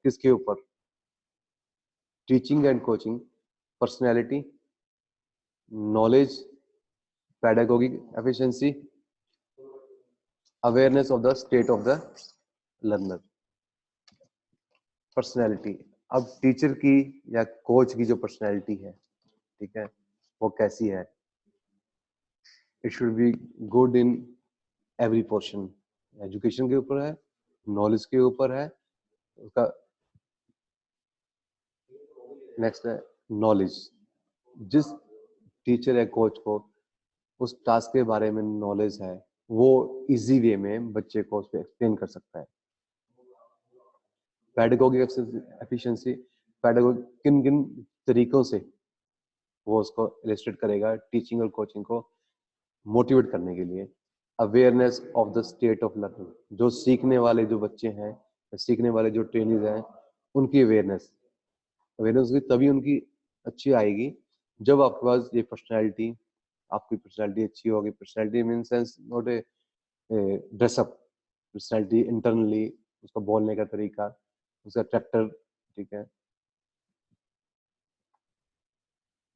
किसके ऊपर? Teaching and coaching personality, knowledge, pedagogic efficiency, awareness of the state of the learner, personality। अब टीचर की या कोच की जो पर्सनैलिटी है, ठीक है, वो कैसी है? It should be good in every portion, education के ऊपर है, नॉलेज के ऊपर है उसका। नेक्स्ट है नॉलेज, जिस टीचर या कोच को उस टास्क के बारे में नॉलेज है वो इजी वे में बच्चे को उसको एक्सप्लेन कर सकता है। पेडागोगिक एफिशिएंसी, पेडागोगिक किन किन तरीकों से वो उसको इलस्ट्रेट करेगा टीचिंग और कोचिंग को मोटिवेट करने के लिए। Awareness of the state of learning, जो सीखने वाले जो बच्चे हैं, सीखने वाले जो ट्रेनिंग हैं, उनकी अवेयरनेस तभी उनकी अच्छी आएगी जब आपके पास ये पर्सनैलिटी, आपकी पर्सनैलिटी अच्छी होगी। Personality mean sense not a dress up, personality internally, उसका बोलने का तरीका, उसका कैरेक्टर, ठीक है।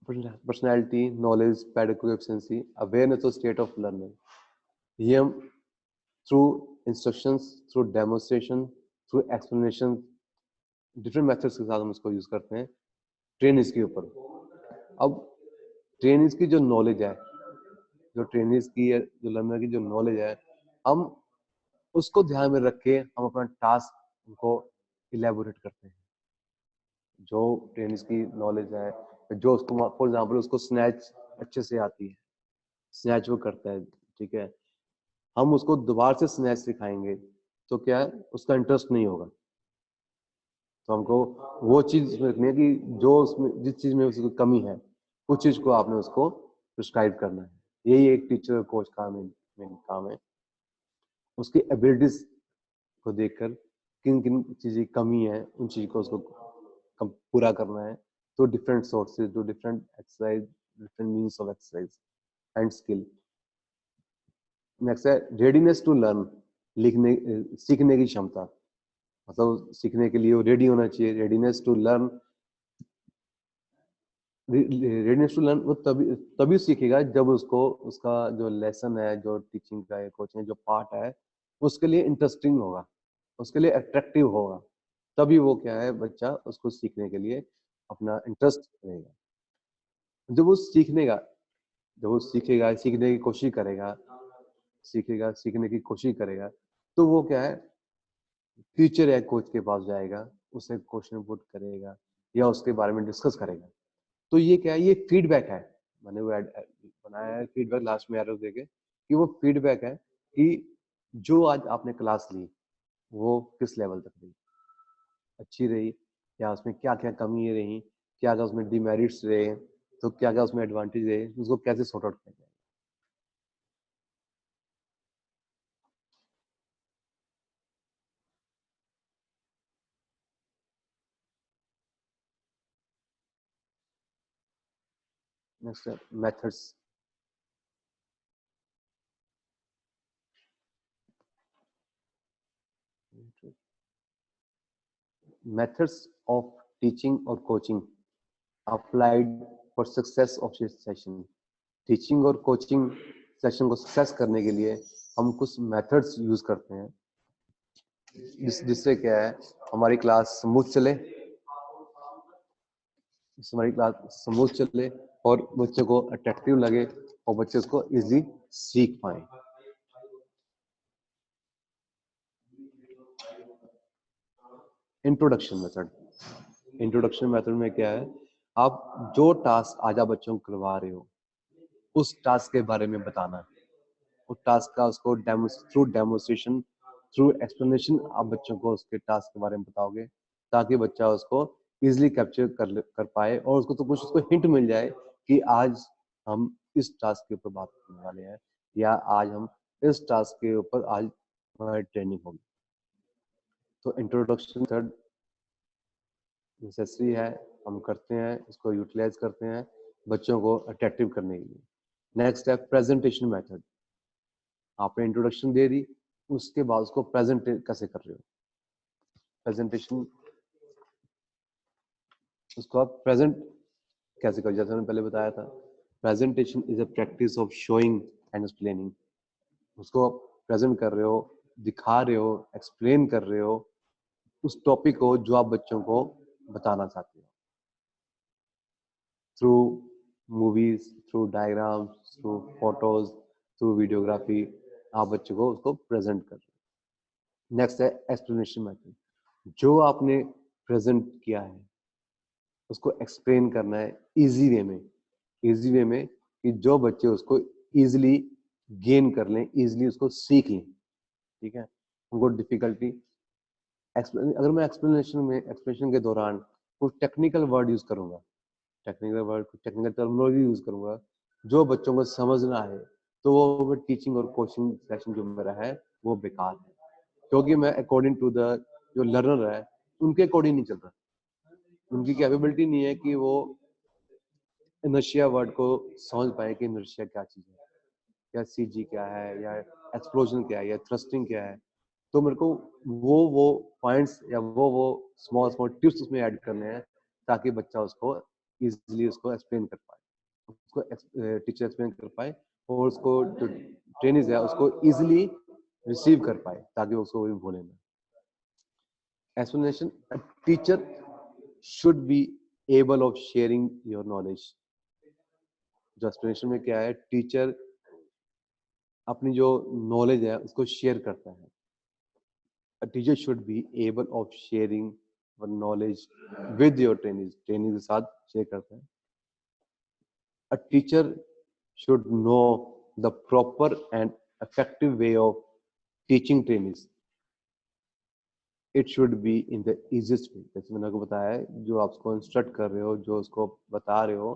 Personality, knowledge, pedagogic efficiency, awareness of state of learning, ये हम through instructions, through demonstration, through explanation, different methods के साथ हम इसको यूज करते हैं ट्रेनिंग्स के ऊपर। अब ट्रेनिंग्स की जो नॉलेज है, जो ट्रेनिंग्स की है, जो लर्नर की जो नॉलेज है, हम उसको ध्यान में रख के हम अपना टास्क उनको इलेबोरेट करते हैं। जो ट्रेनिंग्स की नॉलेज है, जो उसको फॉर एग्जांपल उसको स्नैच अच्छे से आती है, स्नैच वो करता है, ठीक है, हम उसको दोबारा से स्नैच सिखाएंगे तो क्या है, उसका इंटरेस्ट नहीं होगा। तो हमको वो चीज रखनी है कि जो उसमें जिस चीज में उसकी कमी है, उस चीज को आपने उसको प्रिस्क्राइब करना है। यही एक टीचर कोच का मेन काम है, उसकी एबिलिटीज को देखकर किन किन चीजें कमी है, उन चीज को उसको पूरा करना है। तो डिफरेंट सोर्सेज, तो different exercise, different means of exercise and skill. Next है रेडीनेस टू लर्न, लिखने सीखने की क्षमता, मतलब सीखने के लिए वो रेडी होना चाहिए। Readiness to learn, readiness to learn वो तभी सीखेगा जब उसको उसका जो लेसन है, जो टीचिंग का है, कोचिंग जो पार्ट है, उसके लिए इंटरेस्टिंग होगा, उसके लिए अट्रैक्टिव होगा, तभी वो क्या है, बच्चा उसको सीखने के लिए अपना इंटरेस्ट रहेगा। जब वो सीखनेगा, जब वो सीखेगा, सीखने की कोशिश करेगा, सीखेगा, सीखने की कोशिश करेगा, तो वो क्या है, टीचर या कोच के पास जाएगा, उसे क्वेश्चन पुट करेगा या उसके बारे में डिस्कस करेगा। तो ये क्या है, ये फीडबैक है, मैंने वो बनाया है फीडबैक लास्ट में एरो देके, कि वो फीडबैक है कि जो आज आपने क्लास ली वो किस लेवल तक रही, अच्छी रही, या उसमें क्या क्या कमी रही, क्या क्या उसमें डिमेरिट्स रहे, तो क्या क्या उसमें एडवांटेज रहे, उसको कैसे सॉर्ट आउट किया जाए। नेक्स्ट है मेथड्स। मेथड्स ऑफ टीचिंग और coaching applied for success of session. Teaching और कोचिंग सेशन को सक्सेस करने के लिए हम कुछ मेथड्स यूज करते हैं, जिससे क्या है, हमारी क्लास स्मूथ चले, हमारी क्लास स्मूथ चले और बच्चे को अट्रैक्टिव लगे और बच्चे उसको इजीली सीख पाए। इंट्रोडक्शन मेथड, इंट्रोडक्शन मेथड में क्या है, आप जो टास्क आज आप बच्चों को करवा रहे हो, उस टास्क के बारे में बताना, टास्क का उसको थ्रू डेमोस्ट्रेशन, थ्रू एक्सप्लेनेशन आप बच्चों को उसके टास्क के बारे में बताओगे, ताकि बच्चा उसको इजीली कैप्चर कर पाए और उसको तो कुछ उसको हिंट मिल जाए कि आज हम इस टास्क के ऊपर बात करने वाले हैं, या आज हम इस टास्क के ऊपर आज हमारी ट्रेनिंग होगी। तो इंट्रोडक्शन थर्ड नेसेसरी है, हम करते हैं, इसको यूटिलाइज करते हैं बच्चों को अट्रैक्टिव करने के लिए। नेक्स्ट है प्रेजेंटेशन मेथड। आपने इंट्रोडक्शन दे दी, उसके बाद उसको प्रेजेंट कैसे कर रहे हो, प्रेजेंटेशन उसको आप प्रेजेंट कैसे करो। जैसे मैंने पहले बताया था, presentation is a practice of showing and explaining. उसको प्रेजेंट कर रहे हो, दिखा रहे हो, एक्सप्लेन कर रहे हो उस टॉपिक को जो आप बच्चों को बताना चाहते हो, through movies, through diagrams, through photos, through videography आप बच्चों को उसको प्रेजेंट कर रहे हो। नेक्स्ट है एक्सप्लेनेशन मेथड। जो आपने प्रेजेंट किया है उसको एक्सप्लेन करना है इजी वे में, इजी वे में कि जो बच्चे उसको इजीली गेन कर लें, इजीली उसको सीख लें। ठीक है, उनको डिफिकल्टी अगर मैं एक्सप्लेनेशन के दौरान कुछ टेक्निकल वर्ड यूज करूंगा, टेक्निकल टर्मिनोलॉजी यूज करूंगा जो बच्चों को समझ ना आए, तो वो टीचिंग और कोचिंग सेशन जो मेरा है वो बेकार है, क्योंकि मैं अकॉर्डिंग टू द जो लर्नर है उनके अकॉर्डिंग नहीं चल रहा। उनकी कैपेबिलिटी नहीं है कि वो इनर्शिया वर्ड को समझ पाए कि इनर्शिया क्या चीज है, या सीजी क्या है, या एक्सप्लोजन क्या है, या थ्रस्टिंग क्या है। तो मेरे को वो पॉइंट्स या वो स्मॉल स्मॉल टिप्स उसमें ऐड करने हैं, ताकि बच्चा उसको इजीली उसको एक्सप्लेन कर पाए, उसको टीचर एक्सप्लेन कर पाए, और उसको जो ट्रेनिंग है उसको इजीली रिसीव कर पाए, ताकि उसको भी भूले ना। Explanation, a teacher should be able of sharing your knowledge। जो एक्सप्लेनेशन में क्या है, टीचर अपनी जो नॉलेज है उसको शेयर करता है। A teacher should be able of sharing your knowledge with your trainees, training के साथ शेयर करता है। A teacher should know the proper and effective way of teaching trainees। It should be in the easiest way। जैसे मैंने आपको बताया है, जो आप उसको इंस्ट्रक्ट कर रहे हो, जो उसको बता रहे हो,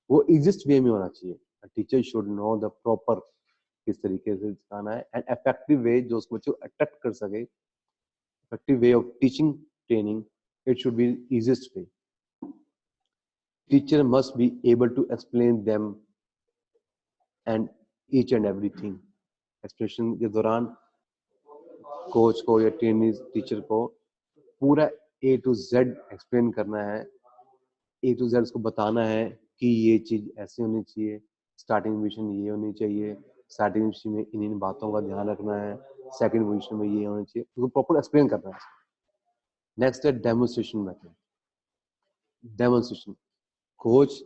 वो easiest way में होना चाहिए। A teacher should know the proper किस तरीके से सिखाना है, and effective way जो उसको बच्चों अट्रैक्ट कर सके, effective way of teaching training, it should be easiest way। Teacher must be able to explain them and each and everything। Explanation के दौरान कोच को या टीचर को पूरा A to Z एक्सप्लेन करना है, A to Z उसको बताना है कि ये चीज ऐसे होनी चाहिए, स्टार्टिंग पोजीशन ये होनी चाहिए, स्टार्टिंग पोजीशन में इन बातों का ध्यान रखना है, सेकंड पोजीशन में ये होना चाहिए, उसको प्रॉपर एक्सप्लेन करना है। नेक्स्ट है डेमोन्स्ट्रेशन मेथड। डेमोन्स्ट्रेशन, कोच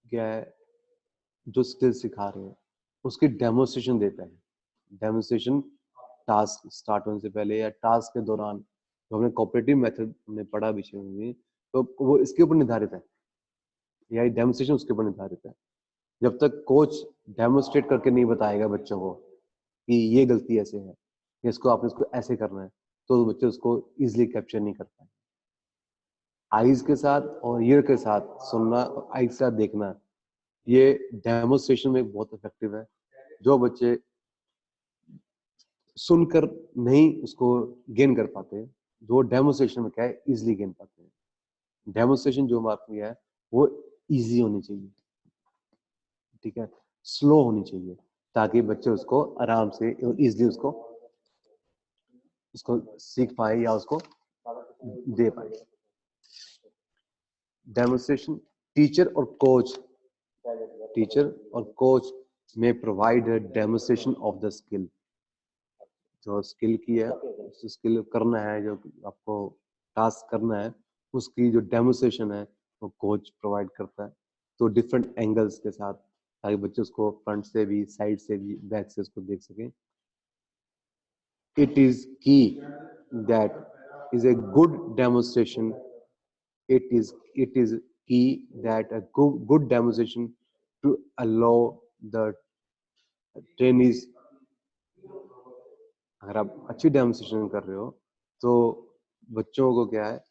क्या है, जो स्किल सिखा रहे हैं उसकी डेमोन्स्ट्रेशन देता है। डेमोन्स्ट्रेशन टास्क स्टार्ट होने से पहले या टास्क के दौरान, जो हमने कोऑपरेटिव मेथड हमने पढ़ा विषय में, तो वो इसके ऊपर निर्धारित है, या डेमोन्स्ट्रेशन उसके ऊपर निर्धारित है। जब तक कोच डेमोन्स्ट्रेट करके नहीं बताएगा बच्चों को कि ये गलती ऐसे है, इसको आपने इसको ऐसे करना है, तो बच्चे उसको इजीली कैप्चर नहीं कर पाए। आईज के साथ और ईयर के साथ सुनना, आईज के साथ देखना, ये डेमोन्स्ट्रेशन में बहुत इफेक्टिव है। जो बच्चे सुनकर नहीं उसको गेन कर पाते, जो डेमोन्स्ट्रेशन में क्या है इजीली गेन पाते हैं। डेमोन्स्ट्रेशन जो बात है वो इजी होनी चाहिए, ठीक है, स्लो होनी चाहिए, ताकि बच्चे उसको आराम से और इजीली उसको सीख पाए या उसको दे पाए। डेमोन्स्ट्रेशन, टीचर और कोच में provide a demonstration of the skill. जो स्किल की है, स्किल करना है, जो आपको टास्क करना है, उसकी जो डेमोन्स्ट्रेशन है वो कोच प्रोवाइड करता है, तो डिफरेंट एंगल्स के साथ, ताकि बच्चे उसको फ्रंट से भी, साइड से भी, बैक से उसको देख सकें। It is key that is a good demonstration. It is key that a good demonstration to allow the trainees अगर आप अच्छी डेमोन्स्ट्रेशन कर रहे हो तो बच्चों को क्या है,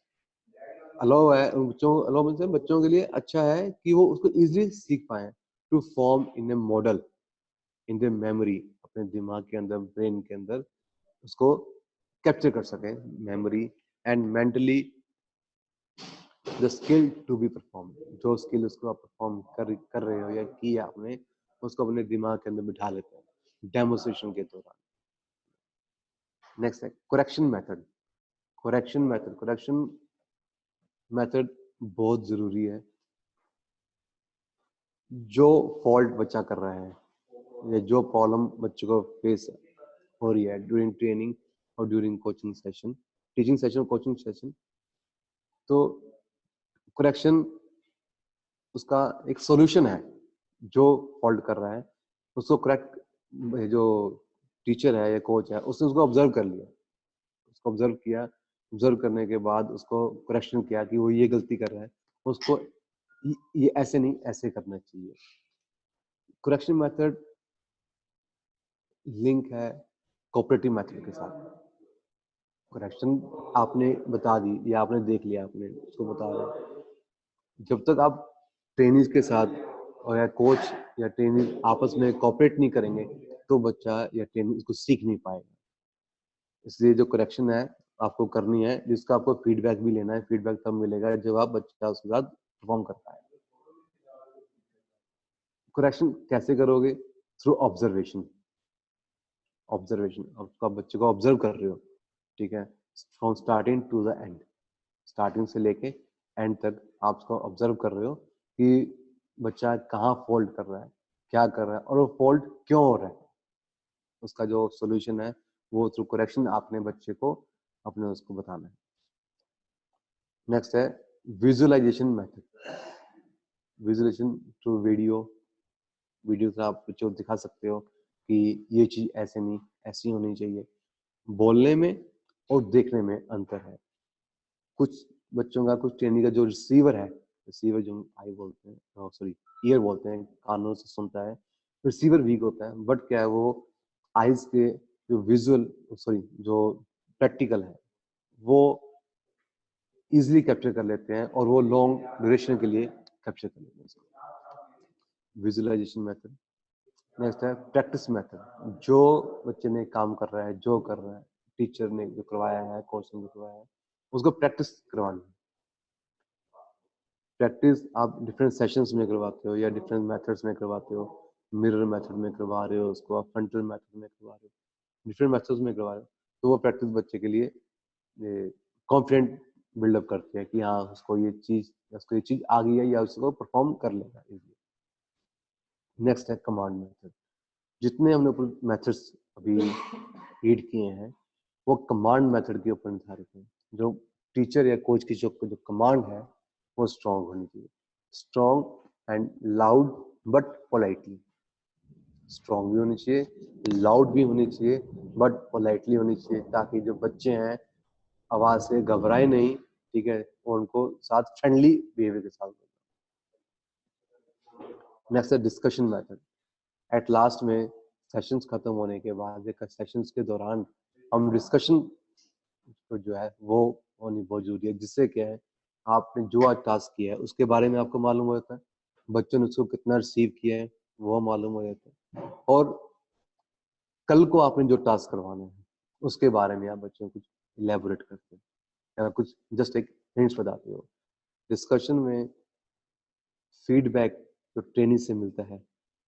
अलाउ है, बच्चों अलाउ मींस बच्चों के लिए अच्छा है कि वो उसको इजीली सीख पाए, to form in a model in the memory, अपने दिमाग के अंदर, ब्रेन के अंदर उसको कैप्चर कर सकें memory, and mentally the skill to be perform, जो स्किल उसको आप परफॉर्म कर रहे हो या की आपने, उसको अपने दिमाग के अंदर बिठा लेते हैं डेमोन्स्ट्रेशन के दौरान। नेक्स्ट है करेक्शन मेथड। करेक्शन मेथड बहुत जरूरी है। जो फॉल्ट बच्चा कर रहा है या जो प्रॉब्लम बच्चे को फेस हो रही है ड्यूरिंग ट्रेनिंग और during coaching session, teaching session, coaching session, तो करेक्शन उसका एक सॉल्यूशन है। जो फॉल्ट कर रहा है उसको करेक्ट, जो टीचर है या कोच है उसने उसको ऑब्जर्व कर लिया, उसको ऑब्जर्व किया, ऑब्जर्व करने के बाद उसको करेक्शन किया कि वो ये गलती कर रहा है, उसको ये ऐसे नहीं ऐसे करना चाहिए। करेक्शन मेथड लिंक है कोऑपरेटिव मेथड के साथ। करेक्शन आपने बता दी या आपने देख लिया, आपने उसको बता रहे, जब तक आप ट्रेनिंग के साथ और या कोच या ट्रेनिंग आपस में कोऑपरेट नहीं करेंगे तो बच्चा या ट्रेनिंग उसको सीख नहीं पाएगा। इसलिए जो करेक्शन है आपको करनी है, जिसका आपको फीडबैक भी लेना है। फीडबैक तब मिलेगा जब आप बच्चा उसके साथ परफॉर्म कर पाए। करेक्शन कैसे करोगे? Through observation. ऑब्जर्वेशन, आप बच्चे को ऑब्जर्व कर रहे हो, ठीक है, from starting to the end, starting से लेके एंड तक आप उसको ऑब्जर्व कर रहे हो कि बच्चा कहाँ फॉल्ट कर रहा है, क्या कर रहा है और वो फॉल्ट क्यों हो रहा है। उसका जो सॉल्यूशन है वो थ्रू करेक्शन आपने बच्चे को अपने उसको बताना है। नेक्स्ट है visualization method. Visualization through video से आप बच्चों को दिखा सकते हो कि ये चीज ऐसे नहीं ऐसी होनी चाहिए। बोलने में और देखने में अंतर है। कुछ बच्चों का, कुछ ट्रेनिंग का जो रिसीवर है, रिसीवर जो आई बोलते हैं, सॉरी ईयर बोलते हैं, कानों से सुनता है, रिसीवर वीक होता है, बट क्या है वो आईज के जो विजुअल, सॉरी जो प्रैक्टिकल है वो इजिली कैप्चर कर लेते हैं और वो लॉन्ग ड्यूरेशन के लिए कैप्चर कर लेते हैं। Visualization method. नेक्स्ट है प्रैक्टिस मेथड। जो बच्चे ने काम कर रहा है, जो कर रहा है, टीचर ने जो करवाया है, कोच ने जो करवाया है, उसको प्रैक्टिस करवानी है। प्रैक्टिस आप डिफरेंट सेशंस में करवाते हो या डिफरेंट मेथड्स में करवाते हो। मिरर मेथड में करवा रहे हो उसको, आप फ्रंटल मेथड में करवा रहे हो, डिफरेंट मेथड्स में करवा रहे हो, तो वो प्रैक्टिस बच्चे के लिए कॉन्फिडेंट बिल्डअप करते हैं कि हाँ उसको ये चीज आ गई है या उसको परफॉर्म कर लेगा इजीली। नेक्स्ट है कमांड मेथड। जितने हमने मेथड्स अभी रीड किए हैं वो कमांड मेथड के ऊपर निर्धारित है। जो टीचर या कोच की जो कमांड है वो स्ट्रॉन्ग होनी चाहिए, strong and loud but politely. Strong भी होनी चाहिए, लाउड भी होनी चाहिए, बट पोलाइटली होनी चाहिए, ताकि जो बच्चे हैं आवाज से घबराए नहीं, ठीक है, और उनको साथ फ्रेंडली बिहेवियर के साथ। नेक्स्ट है डिस्कशन मेथड। एट लास्ट में सेशंस खत्म होने के बाद, सेशंस के दौरान हम डिस्कशन तो जो है वो होनी बहुत जरूरी है, जिससे क्या है आपने जो आज टास्क किया है उसके बारे में आपको मालूम हो जाता है, बच्चों ने उसको कितना रिसीव किया है वो मालूम हो जाता है, और कल को आपने जो टास्क करवाना है उसके बारे में आप बच्चों को कुछ इलेबोरेट करते हैं या कुछ जस्ट एक हिंट्स बताते हो। डिस्कशन में फीडबैक जो ट्रेनिंग से मिलता है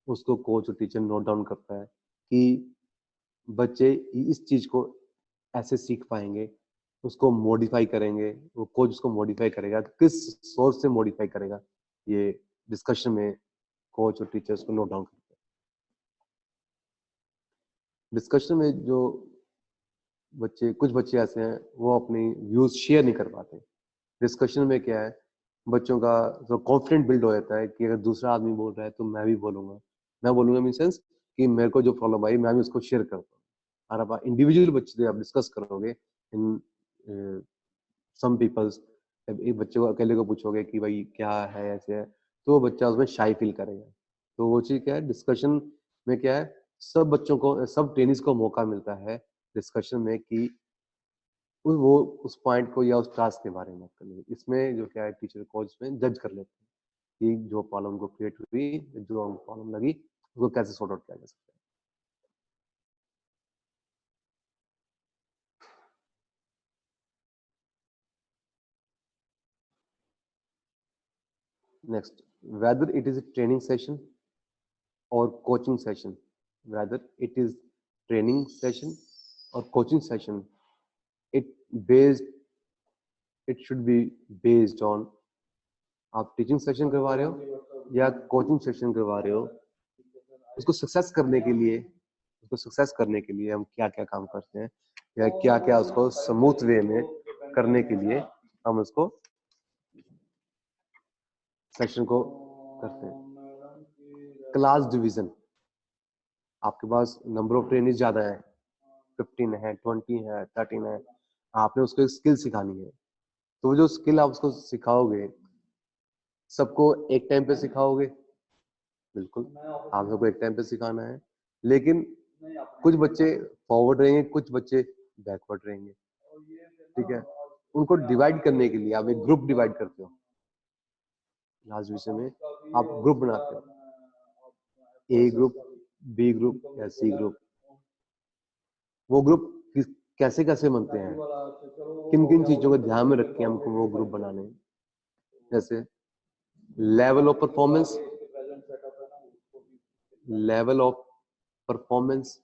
उसको कोच और टीचर नोट डाउन करता है कि बच्चे इस चीज को ऐसे सीख पाएंगे, उसको मॉडिफाई करेंगे, वो कोच उसको मॉडिफाई करेगा, तो किस सोर्स से मॉडिफाई करेगा, ये डिस्कशन में कोच और टीचर्स को नोट डाउन करते हैं। डिस्कशन में जो कुछ बच्चे ऐसे हैं वो अपनी व्यूज शेयर नहीं कर पाते। डिस्कशन में क्या है, बच्चों का जो कॉन्फिडेंट बिल्ड हो जाता है कि अगर दूसरा आदमी बोल रहा है तो मैं भी बोलूंगा। मैं बोलूंगा मीन सेंस कि मेरे को जो प्रॉब्लम आई मैं भी उसको शेयर करता हूँ। और आप इंडिविजुअल बच्चे से आप डिस्कस करोगे, इन सम पीपल्स, एक बच्चे को अकेले को पूछोगे कि भाई क्या है ऐसे है, तो वो बच्चा उसमें शाई फील करेगा। तो वो चीज क्या है, डिस्कशन में क्या है, सब बच्चों को, सब ट्रेनिंग्स को मौका मिलता है डिस्कशन में कि वो उस पॉइंट को या उस टास्क के बारे में बात कर लेंगे। इसमें जो क्या है टीचर कोच में जज कर लेते हैं कि जो प्रॉब्लम को क्रिएट हुई, जो प्रॉब्लम लगी, उसको कैसे सॉर्ट आउट किया जा सकता है। Next, whether it is a training session or coaching session, whether it is training session or coaching session, it should be based on आप टीचिंग सेशन करवा रहे हो या कोचिंग सेशन करवा रहे हो, उसको सक्सेस करने के लिए हम क्या क्या काम करते हैं या क्या क्या उसको स्मूथ वे में करने के लिए हम उसको सेशन को करते हैं। क्लास डिवीजन, आपके पास नंबर ऑफ ट्रेनिंग ज्यादा है, 15 है, 20 है, 13 है, आपने उसको एक स्किल सिखानी है, तो वो जो स्किल आप उसको सिखाओगे सबको एक टाइम पे सिखाओगे? बिल्कुल, आप सबको एक टाइम पे सिखाना है, लेकिन कुछ बच्चे फॉरवर्ड रहेंगे, कुछ बच्चे बैकवर्ड रहेंगे, ठीक है। उनको डिवाइड करने के लिए आप एक ग्रुप डिवाइड करते हो, लास्ट विषय में आप ग्रुप बनाते हो, ए ग्रुप, बी ग्रुप या सी ग्रुप। वो ग्रुप कैसे कैसे बनते हैं, किन किन चीजों को ध्यान में रख के हमको वो ग्रुप बनाने हैं, जैसे लेवल ऑफ परफॉर्मेंस,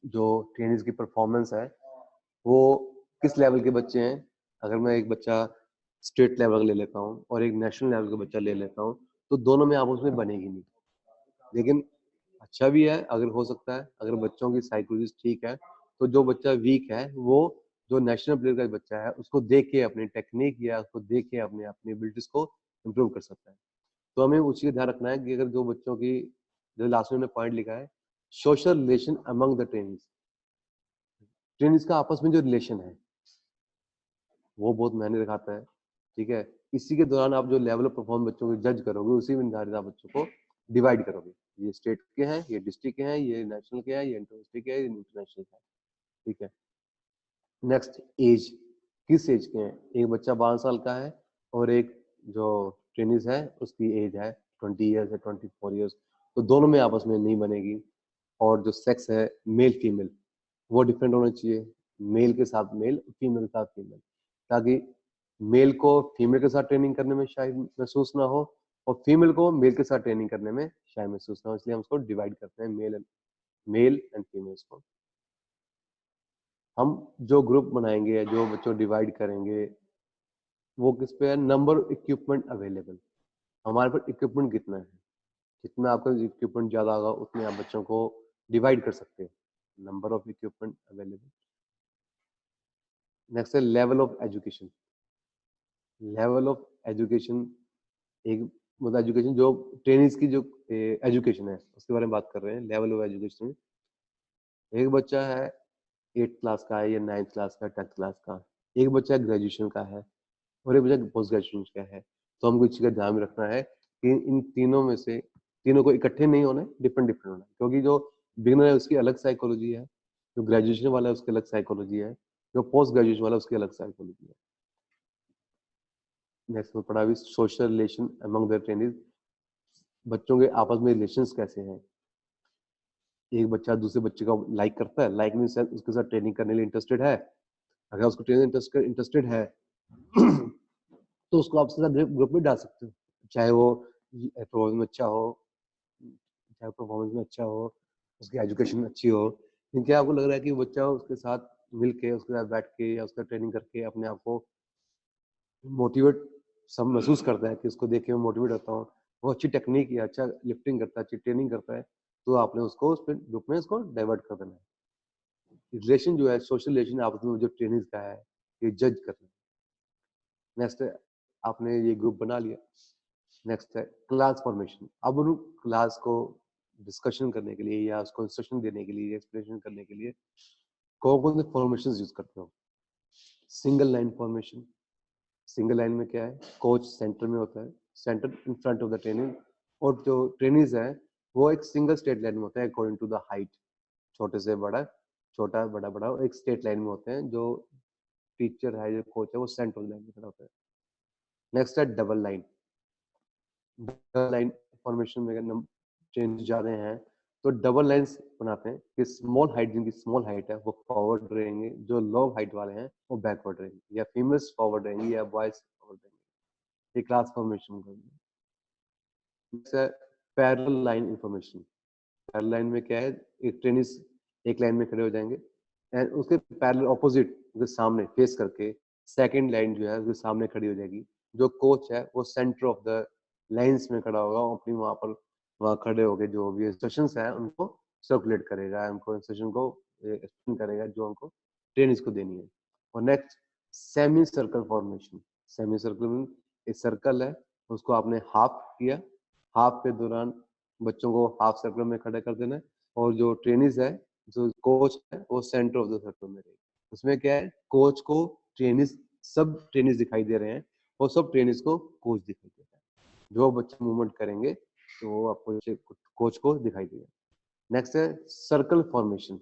जो ट्रेनिंग्स की परफॉर्मेंस है वो किस लेवल के बच्चे हैं। अगर मैं एक बच्चा स्टेट लेवल का ले लेता हूँ और एक नेशनल लेवल का बच्चा ले लेता हूँ, तो दोनों में आपस में बनेगी नहीं। लेकिन अच्छा भी है, अगर हो सकता है, अगर बच्चों की साइकोलॉजी ठीक है, तो जो बच्चा वीक है वो जो नेशनल प्लेयर का बच्चा है उसको देख के अपनी टेक्निक या उसको देख के अपनी एबिलिटीज को इम्प्रूव कर सकता है। तो हमें उसी का ध्यान रखना है कि अगर जो बच्चों की, जो लास्ट में पॉइंट लिखा है, social relation among the trainings का आपस में जो रिलेशन है वो बहुत मायने रखाता है, ठीक है। इसी के दौरान आप जो लेवल ऑफ परफॉर्म बच्चों को जज करोगे, उसी में निर्धारित आप बच्चों को डिवाइड करोगे, ये स्टेट के हैं, ये डिस्ट्रिक्ट के हैं, ये नेशनल के हैं, ये इंटरनेशनल के हैं, ये इंटरनेशनल है, ठीक है। नेक्स्ट, एज, किस एज के हैं। एक बच्चा 12 साल का है और एक जो ट्रेनिंग है उसकी एज है 20 ईयर्स है, 24 ईयर्स, तो दोनों में आपस में नहीं बनेगी। और जो सेक्स है मेल फीमेल वो डिफरेंट होना चाहिए, मेल के साथ मेल, फीमेल के साथ फीमेल, ताकि मेल को फीमेल के साथ ट्रेनिंग करने में शायद महसूस ना हो और फीमेल को मेल के साथ ट्रेनिंग करने में शायद महसूस ना हो, इसलिए हम उसको डिवाइड करते हैं मेल एंड फीमेल्स को। हम जो ग्रुप बनाएंगे, जो बच्चों डिवाइड करेंगे, वो किस पे है, नंबर इक्विपमेंट अवेलेबल, हमारे पास इक्विपमेंट कितना है, जितना आपका इक्विपमेंट ज्यादा होगा उतने आप बच्चों को डिवाइड कर सकते हैं, number of equipment available. Next है level of education. Level of education एक मतलब एजुकेशन जो ट्रेनिंग्स की जो एजुकेशन है उसके बारे में बात कर रहे हैं। लेवल ऑफ एजुकेशन, एक बच्चा है 8th क्लास का है या 9th क्लास का, 10th क्लास का, एक बच्चा ग्रेजुएशन का है और एक बच्चा पोस्ट ग्रेजुएशन का है, तो हमको इस चीज का ध्यान में रखना है कि इन तीनों में से तीनों को इकट्ठे नहीं होना है, डिफरेंट डिफरेंट होना है, क्योंकि जो बिगिनर है उसकी अलग साइकोलॉजी है, जो ग्रेजुएशन वाला है उसकी अलग साइकोलॉजी है, जो पोस्ट ग्रेजुएशन वाला है उसकी अलग साइकोलॉजी है। नेक्स्ट में पढ़ा भी social relation among the training, बच्चों के आपस में रिलेशंस कैसे हैं। एक बच्चा दूसरे बच्चे को लाइक करता है, लाइक मींस उसके साथ ट्रेनिंग करने के लिए इंटरेस्टेड है, अगर उसको ट्रेनिंग इंटरेस्टेड है तो उसको आप उसके साथ ग्रुप में डाल सकते हो, चाहे वो परफॉर्मेंस में अच्छा हो, उसकी एजुकेशन अच्छी हो, क्योंकि आपको लग रहा है कि बच्चा उसके साथ मिल के, उसके साथ बैठ के या उसका ट्रेनिंग करके अपने आप को मोटिवेट सब महसूस करता है कि उसको देख के मैं मोटिवेट होता हूँ, वो अच्छी टेक्निक या अच्छा लिफ्टिंग करता है, अच्छी ट्रेनिंग करता है, तो आपने उसको उस ग्रुप में उसको डाइवर्ट कर देना है। रिलेशन जो है, सोशल रिलेशन आपस में जो ट्रेनिंग का है, ये जज करना है। नेक्स्ट है, आपने ये ग्रुप बना लिया। नेक्स्ट है क्लास फॉर्मेशन। अब उन क्लास को डिस्कशन करने के लिए या उसको इंस्ट्रक्शन देने के लिए, एक्सप्लेनेशन करने के लिए कौन कौन से फॉर्मेशन यूज करते हो। Single line formation, single line में क्या है, कोच सेंटर में होता है, centre in front of the training, और जो ट्रेनिंग्स है वो एक सिंगल स्ट्रेट लाइन में होता है अकॉर्डिंग टू द हाइट, छोटे से बड़ा, छोटा बड़ा बड़ा और एक स्ट्रेट लाइन में होते हैं, जो टीचर है जो कोच है वो सेंटर लाइन में खड़ा होता है। नेक्स्ट है double line. Double line formation में अगर हम चेंज जा रहे हैं तो डबल लाइंस बनाते हैं कि स्मॉल हाइट, जिनकी स्मॉल हाइट है वो फॉरवर्ड रहेंगे, जो लो हाइट वाले हैं वो बैकवर्ड रहेंगे, या फीमेल्स फॉरवर्ड रहेंगी या बॉयज फॉरवर्ड रहेंगे। ये क्लास फॉर्मेशन करेंगे। Parallel line information. Parallel line में क्या है, एक ट्रेनिस एक लाइन में खड़े हो जाएंगे एंड उसके पैरेलल ऑपोजिट उसके सामने फेस करके सेकंड लाइन जो है उसके सामने खड़ी हो जाएगी। जो कोच है वो सेंटर ऑफ द लाइंस में खड़ा होगा, अपनी वहां पर वहां खड़े होके जो भी इंस्ट्रक्शंस है उनको सर्कुलेट करेगा, उनको इंस्ट्रक्शन को एक्सप्लेन करेगा जो उनको ट्रेनिस को देनी है। और next semi circle formation. Semi circle में एक सर्कल है, उसको आपने हाफ किया, हाफ के दौरान बच्चों को हाफ सर्कल में खड़ा कर देना है, और जो ट्रेनिस है, जो कोच है वो सेंटर ऑफ द सर्कल में रहेगी। उसमें क्या है, कोच को ट्रेनिस, सब ट्रेनिस दिखाई दे रहे हैं और सब ट्रेनिस को कोच दिखाई दे रहा है। जो बच्चे मूवमेंट करेंगे तो वो आपको कोच को दिखाई देगा। नेक्स्ट है सर्कल फॉर्मेशन।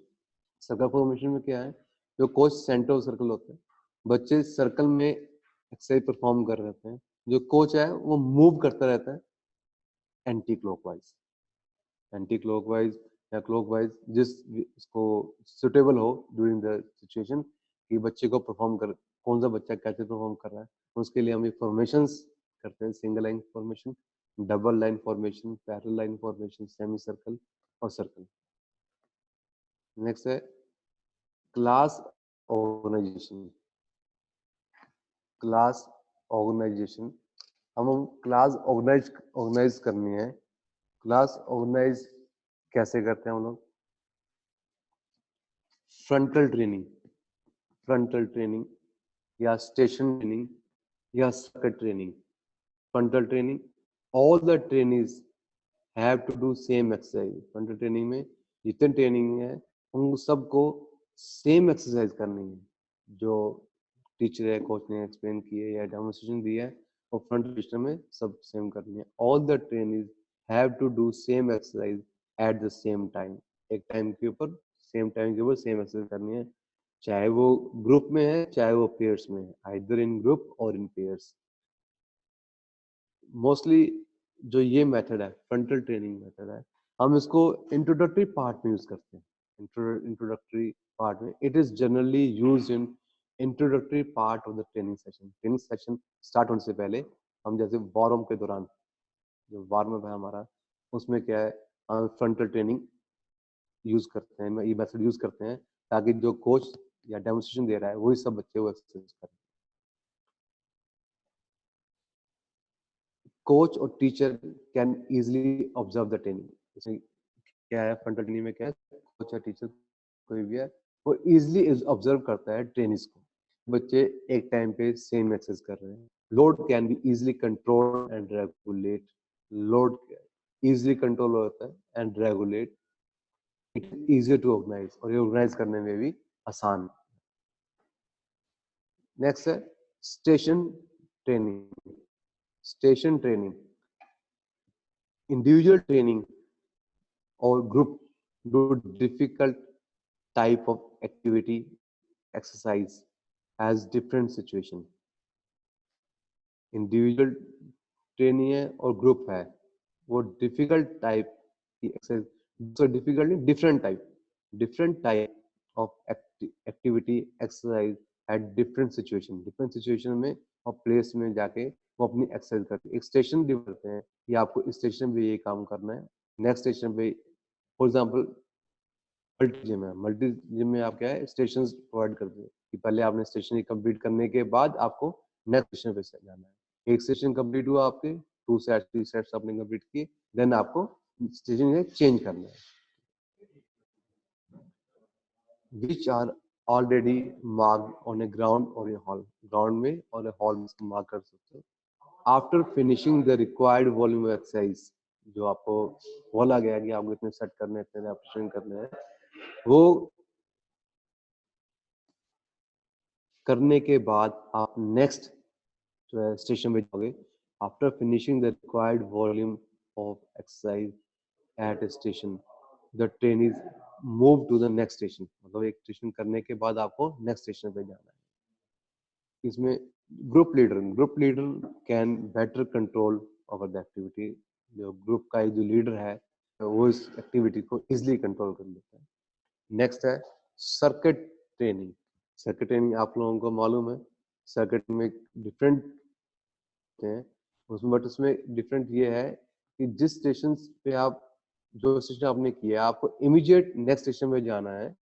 सर्कल फॉर्मेशन में क्या है, जो कोच सेंटर ऑफ सर्कल होता है, बच्चे सर्कल में एक्सरसाइज परफॉर्म कर रहे होते हैं, जो कोच है वो मूव करता रहता है एंटी क्लॉकवाइज, एंटी क्लॉकवाइज या क्लॉकवाइज, जिस इसको सुटेबल हो ड्यूरिंग द सिचुएशन कि बच्चे को परफॉर्म कर, कौन सा बच्चा कैसे परफॉर्म कर रहा है, उसके लिए हम ये फॉर्मेशंस करते हैं। Single line formation, double line formation, parallel line formation, semi circle और सर्कल। नेक्स्ट है क्लास ऑर्गेनाइजेशन। क्लास ऑर्गेनाइजेशन, हम क्लास ऑर्गेनाइज करनी है। क्लास ऑर्गेनाइज कैसे करते हैं हम लोग, फ्रंटल ट्रेनिंग, फ्रंटल ट्रेनिंग या स्टेशन ट्रेनिंग या circuit training. Frontal training, all the trainings have to do same exercise. Frontal training में जितने ट्रेनिंग है उन सबको सेम एक्सरसाइज करनी है, जो टीचर है, कोच ने एक्सप्लेन किए या डेमोन्स्ट्रेशन दिया है, और फ्रंट सिस्टम में सब सेम करनी है। All the trainings have to do same exercise at the same time. एक टाइम के ऊपर, सेम टाइम के ऊपर सेम एक्सरसाइज करनी है, चाहे वो ग्रुप में है चाहे वो पेयर्स में है, आइदर इन ग्रुप और इन पेयर्स। मोस्टली जो ये मेथड है, फ्रंटल ट्रेनिंग मेथड है, हम इसको इंट्रोडक्टरी पार्ट में यूज करते हैं। इंट्रोडक्टरी पार्ट में it is generally used in introductory part of the training session. Training session start होने से पहले हम जैसे वार्म के दौरान, जो वार्म अप है हमारा, उसमें क्या है, हम फ्रंटल ट्रेनिंग यूज करते हैं, ये मेथड यूज करते हैं ताकि जो कोच या डेमोन्स्ट्रेशन दे रहा है वही सब बच्चे वो एक्सरसाइज करें। कोच और teacher can easily observe the training. जैसे क्या है, फ्रंटल ट्रेनिंग में क्या है, कोच या टीचर कोई भी है वो इजिली ऑब्जर्व करता है ट्रेनिंग्स को, बच्चे एक टाइम पे सेम एक्सरसाइज कर रहे हैं। Load can be easily control and regulate. Load easily control होता है and regulate. It is easy to organize, और ये ऑर्गेनाइज करने में भी आसान। नेक्स्ट है station training. Station training, individual training or group do difficult type of activity exercise has different situation। individual training है और ग्रुप है, वो डिफिकल्ट टाइप की एक्सरसाइज, so डिफिकल्ट नहीं, different type of activity exercise at different situation में और place में जाके वो अपनी एक्सरसाइज करते हैं। एक स्टेशन डिवाइड करते हैं कि आपको इस स्टेशन पे ये काम करना है, नेक्स्ट स्टेशन पे, फॉर एग्जांपल मल्टी जिम है, मल्टी जिम में आप क्या है, स्टेशंस प्रोवाइड करते हैं कि पहले आपने स्टेशन कंप्लीट करने के बाद आपको नेक्स्ट स्टेशन पे जाना है। एक सेशन कंप्लीट हुआ आपके, 2 सेट्स 3 सेट्स आपने कंप्लीट किए, देन आपको स्टेशन चेंज करना है। which are already marked on a ground or a hall, ground में और a hall में मार्क कर सकते हो। After finishing the required volume of exercise, जो आपको बोला गया कि आपको इतने सेट करने हैं, इतने रेपिटेशन करने हैं, वो करने के बाद आप नेक्स्ट जो है स्टेशन पे जाओगे। After finishing the required volume of exercise at station, the training move to the next station, मतलब एक स्टेशन करने के बाद आपको नेक्स्ट स्टेशन पे जाना है। इसमें group leader can better control over the activity. जो ग्रुप का एक जो लीडर है वो इस एक्टिविटी को इजिली कंट्रोल कर लेता है। नेक्स्ट है सर्किट ट्रेनिंग। सर्किट ट्रेनिंग आप लोगों को मालूम है, सर्किट में डिफरेंट हैं उसमें, बट उसमें डिफरेंट ये है कि जिस स्टेशन पे आप जो स्टेशन आपने किया आपको इमीडिएट नेक्स्ट स्टेशन में जाना है।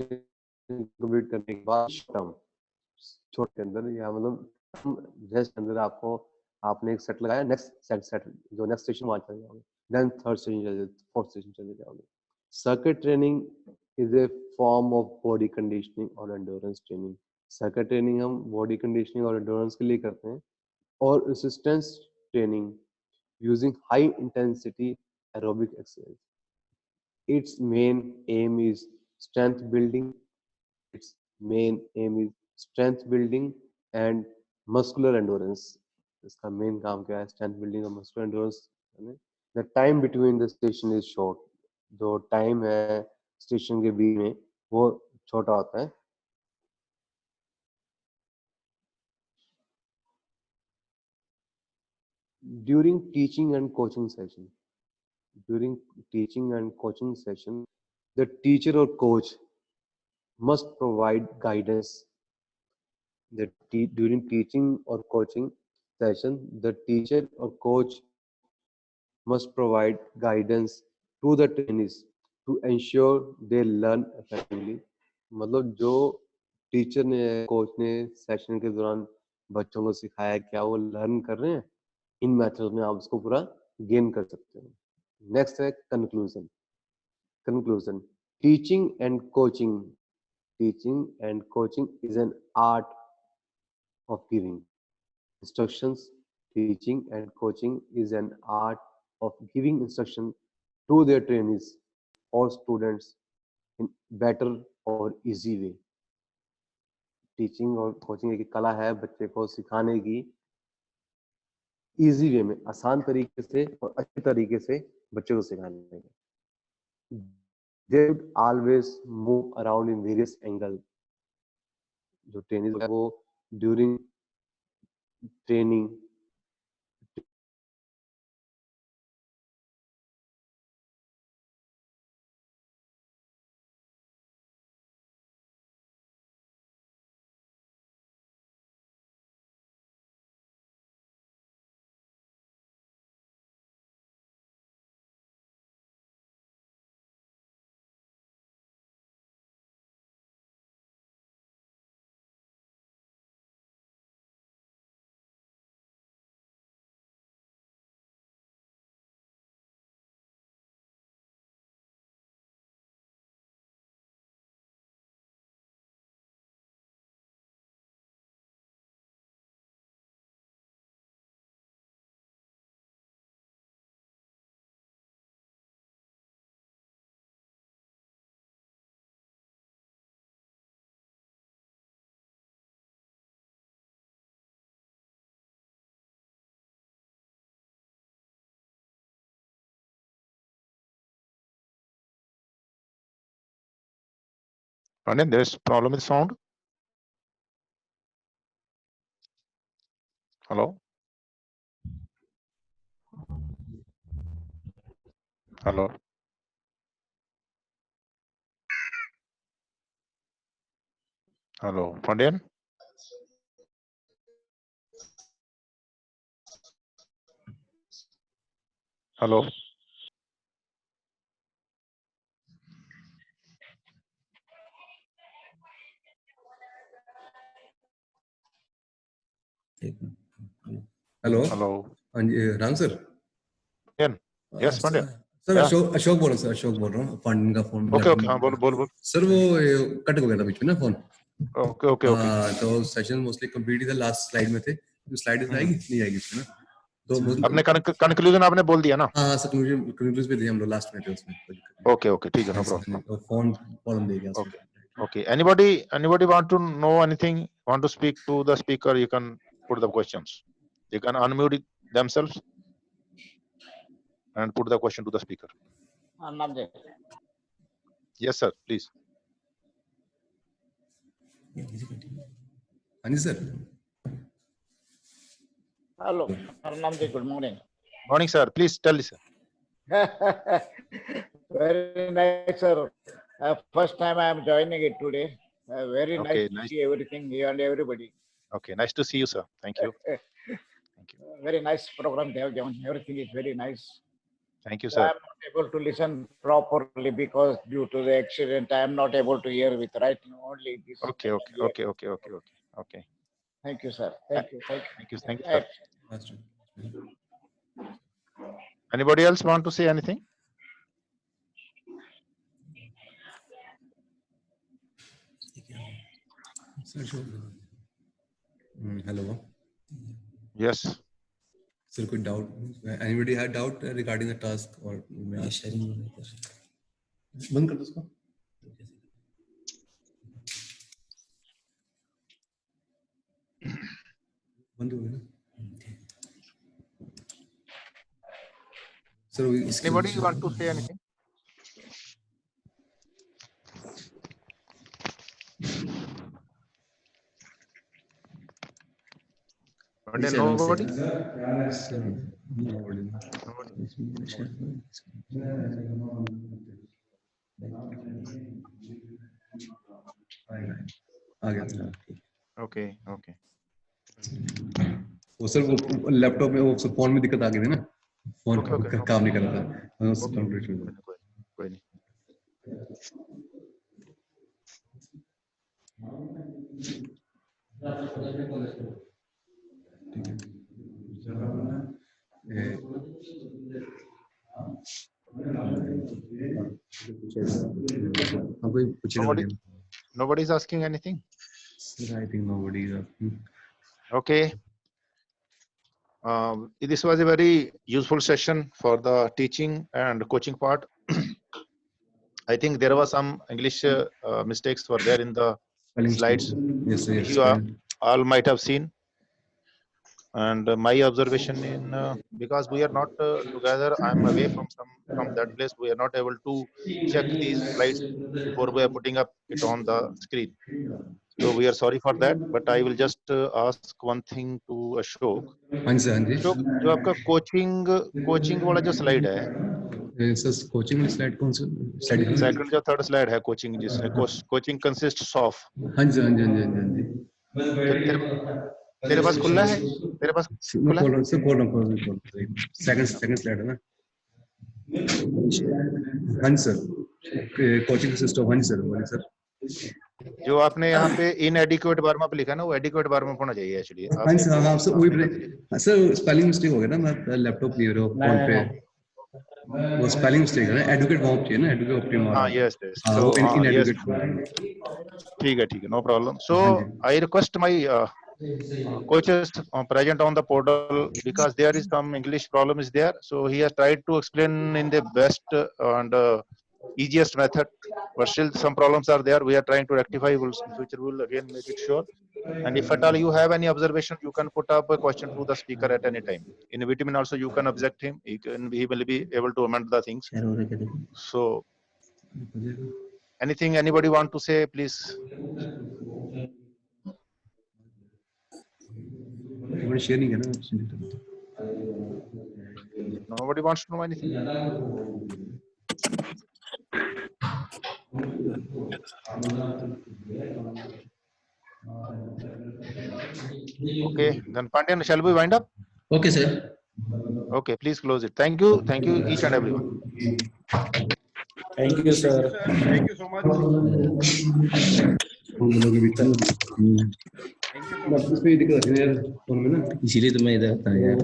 कंप्लीट करने के बाद टर्म छोटे के अंदर या मतलब रेस्ट के अंदर आपको आपने एक सेट लगाया, नेक्स्ट सेट जो नेक्स्ट स्टेशन वहां चले जाओगे, देन थर्ड स्टेशन चले जाओगे, फोर्थ स्टेशन चले जाओगे। Circuit training is a form of body conditioning और एंड्योरेंस ट्रेनिंग। सर्किट ट्रेनिंग हम बॉडी कंडीशनिंग और एंड्योरेंस के लिए करते हैं। और resistance training using high intensity aerobic exercise. Its main aim is strength building. Its main aim is strength building and muscular endurance. इसका main काम क्या है? स्ट्रेंथ बिल्डिंग और muscular endurance. The time between the station is short. जो time है station के बीच में वो छोटा होता है। During teaching and coaching session, the teacher or coach must provide guidance. During teaching or coaching session, the teacher or coach must provide guidance to the trainees to ensure they learn effectively. मतलब जो teacher ने coach ने session के दौरान बच्चों को सिखाया क्या वो लर्न कर रहे हैं, इन मेथड में आप उसको पूरा गेन कर सकते हैं। नेक्स्ट है conclusion. Teaching and coaching is an art of giving instructions. Teaching and coaching is an art of giving instruction to their trainees or students in better or easy way. Teaching और coaching एक कला है बच्चे को सिखाने की easy way में, आसान तरीके से और अच्छे तरीके से बच्चे को सिखाने की। They would always move around in various angles. जो ट्रेनिंग है वो during training Pandyan, there's problem with sound. Hello. Hello. Hello. Pandyan. Hello. Hello Hello. हाँ जी Ram sir. Pandyan. Yes, Pandyan. Sir Yeah. Ashok बोल रहा हूँ सर, अशोक बोल रहा हूँ पांडन का फोन। Okay, okay. हाँ, बोल। सर वो कट हो गया था बीच में ना फोन। Okay. तो सेशन मोस्टली कंप्लीट ही था, लास्ट स्लाइड में थे। जो स्लाइड इसमें आएगी नहीं आएगी इसमें ना, तो आपने कंक्लूजन आपने बोल दिया ना? हाँ सर कंक्लूजन पे थे हम लोग, लास्ट में थे उसमें। Okay, ठीक है, no problem. फोन प्रॉब्लम दे गया। Okay. Anybody want to know anything? Want to speak to the speaker? You can put the questions. You can unmute themselves. and put the question to the speaker. Namdev. Yes, sir. Please. Anji sir. Hello, Namdev. Good morning. Morning, sir. Please tell us, sir. Very nice, sir. First time I am joining it today. Very Okay, nice to nice. see everything here and everybody. Okay, nice to see you, sir. Thank you. Thank you. Very nice program they have given. Everything is very nice. Thank you, I sir. am not able to listen properly because due to the accident, I am not able to hear with right now only this. Okay, okay, Yeah. okay, okay, okay, okay, okay. Thank you, sir. Thank you. Thank Thank you, thank you, you. sir. Anybody else want to say anything? Hello. Yes. Sir, कोई doubt? Anybody had doubt regarding the task or sharing? बंद कर दो उसको. बंद हो गया ना? Sir, Anybody want to say anything? Nobody? Okay, okay. वो सर वो लैपटॉप में वो फोन में दिक्कत आ गई थी ना, फोन Okay, काम नहीं कर रहा था. कोई नहीं. Nobody is asking anything. I think nobody is asking. Okay. This was a very useful session for the teaching and coaching part. I think there was some English mistakes were there in the slides. Yes, yes. You all might have seen. And my observation in because we are not together, I'm away from that place. We are not able to check these slides before we are putting up it on the screen. So we are sorry for that. But I will just ask one thing to Ashok. Ashok, जो आपका coaching वाला जो slide है, coaching में slide कौन सा slide? Second जो third slide है कोचिंग, जिसमें कोचिंग कंसिस्ट्स ऑफ. हाँ जी हाँ जी हाँ जी. तेरे पास खुला है? तेरे पास खुला है? सेकंड स्लाइड है ना? हाँ जी सर. Coaching system. हाँ जी सर. बोलिए सर. जो आपने यहाँ पे इनएडिक्वेट वार्म अप लिखा है ना, वो एडिक्वेट वार्म अप होना चाहिए एक्चुअली. हाँ सर. हाँ सर वही सर स्पेलिंग मिस्टेक हो गया ना. मैं लैपटॉप ले रहा हूँ फोन पे, वो स्पेलिंग मिस्टेक है ना. एडुकेट वार्म चाहिए ना. Adequate optimum. हाँ यस यस. हाँ वो इनएडुकेट. ठीक है, no problem. So I request my coaches present on the portal, because there is some English problem is there. So he has tried to explain in the best and easiest method, but still some problems are there. We are trying to rectify. In future we will again make it sure. And if at all you have any observation, you can put up a question to the speaker at any time. In vitamin also you can object him. He will be able to amend the things. So anything anybody want to say, please. Nobody wants to know anything. Okay, then Pandian, shall we wind up? Okay, sir. Okay, please close it. Thank you each and everyone. Thank you, sir. Thank you so much. इसीलिए तो मैं इधर था यार.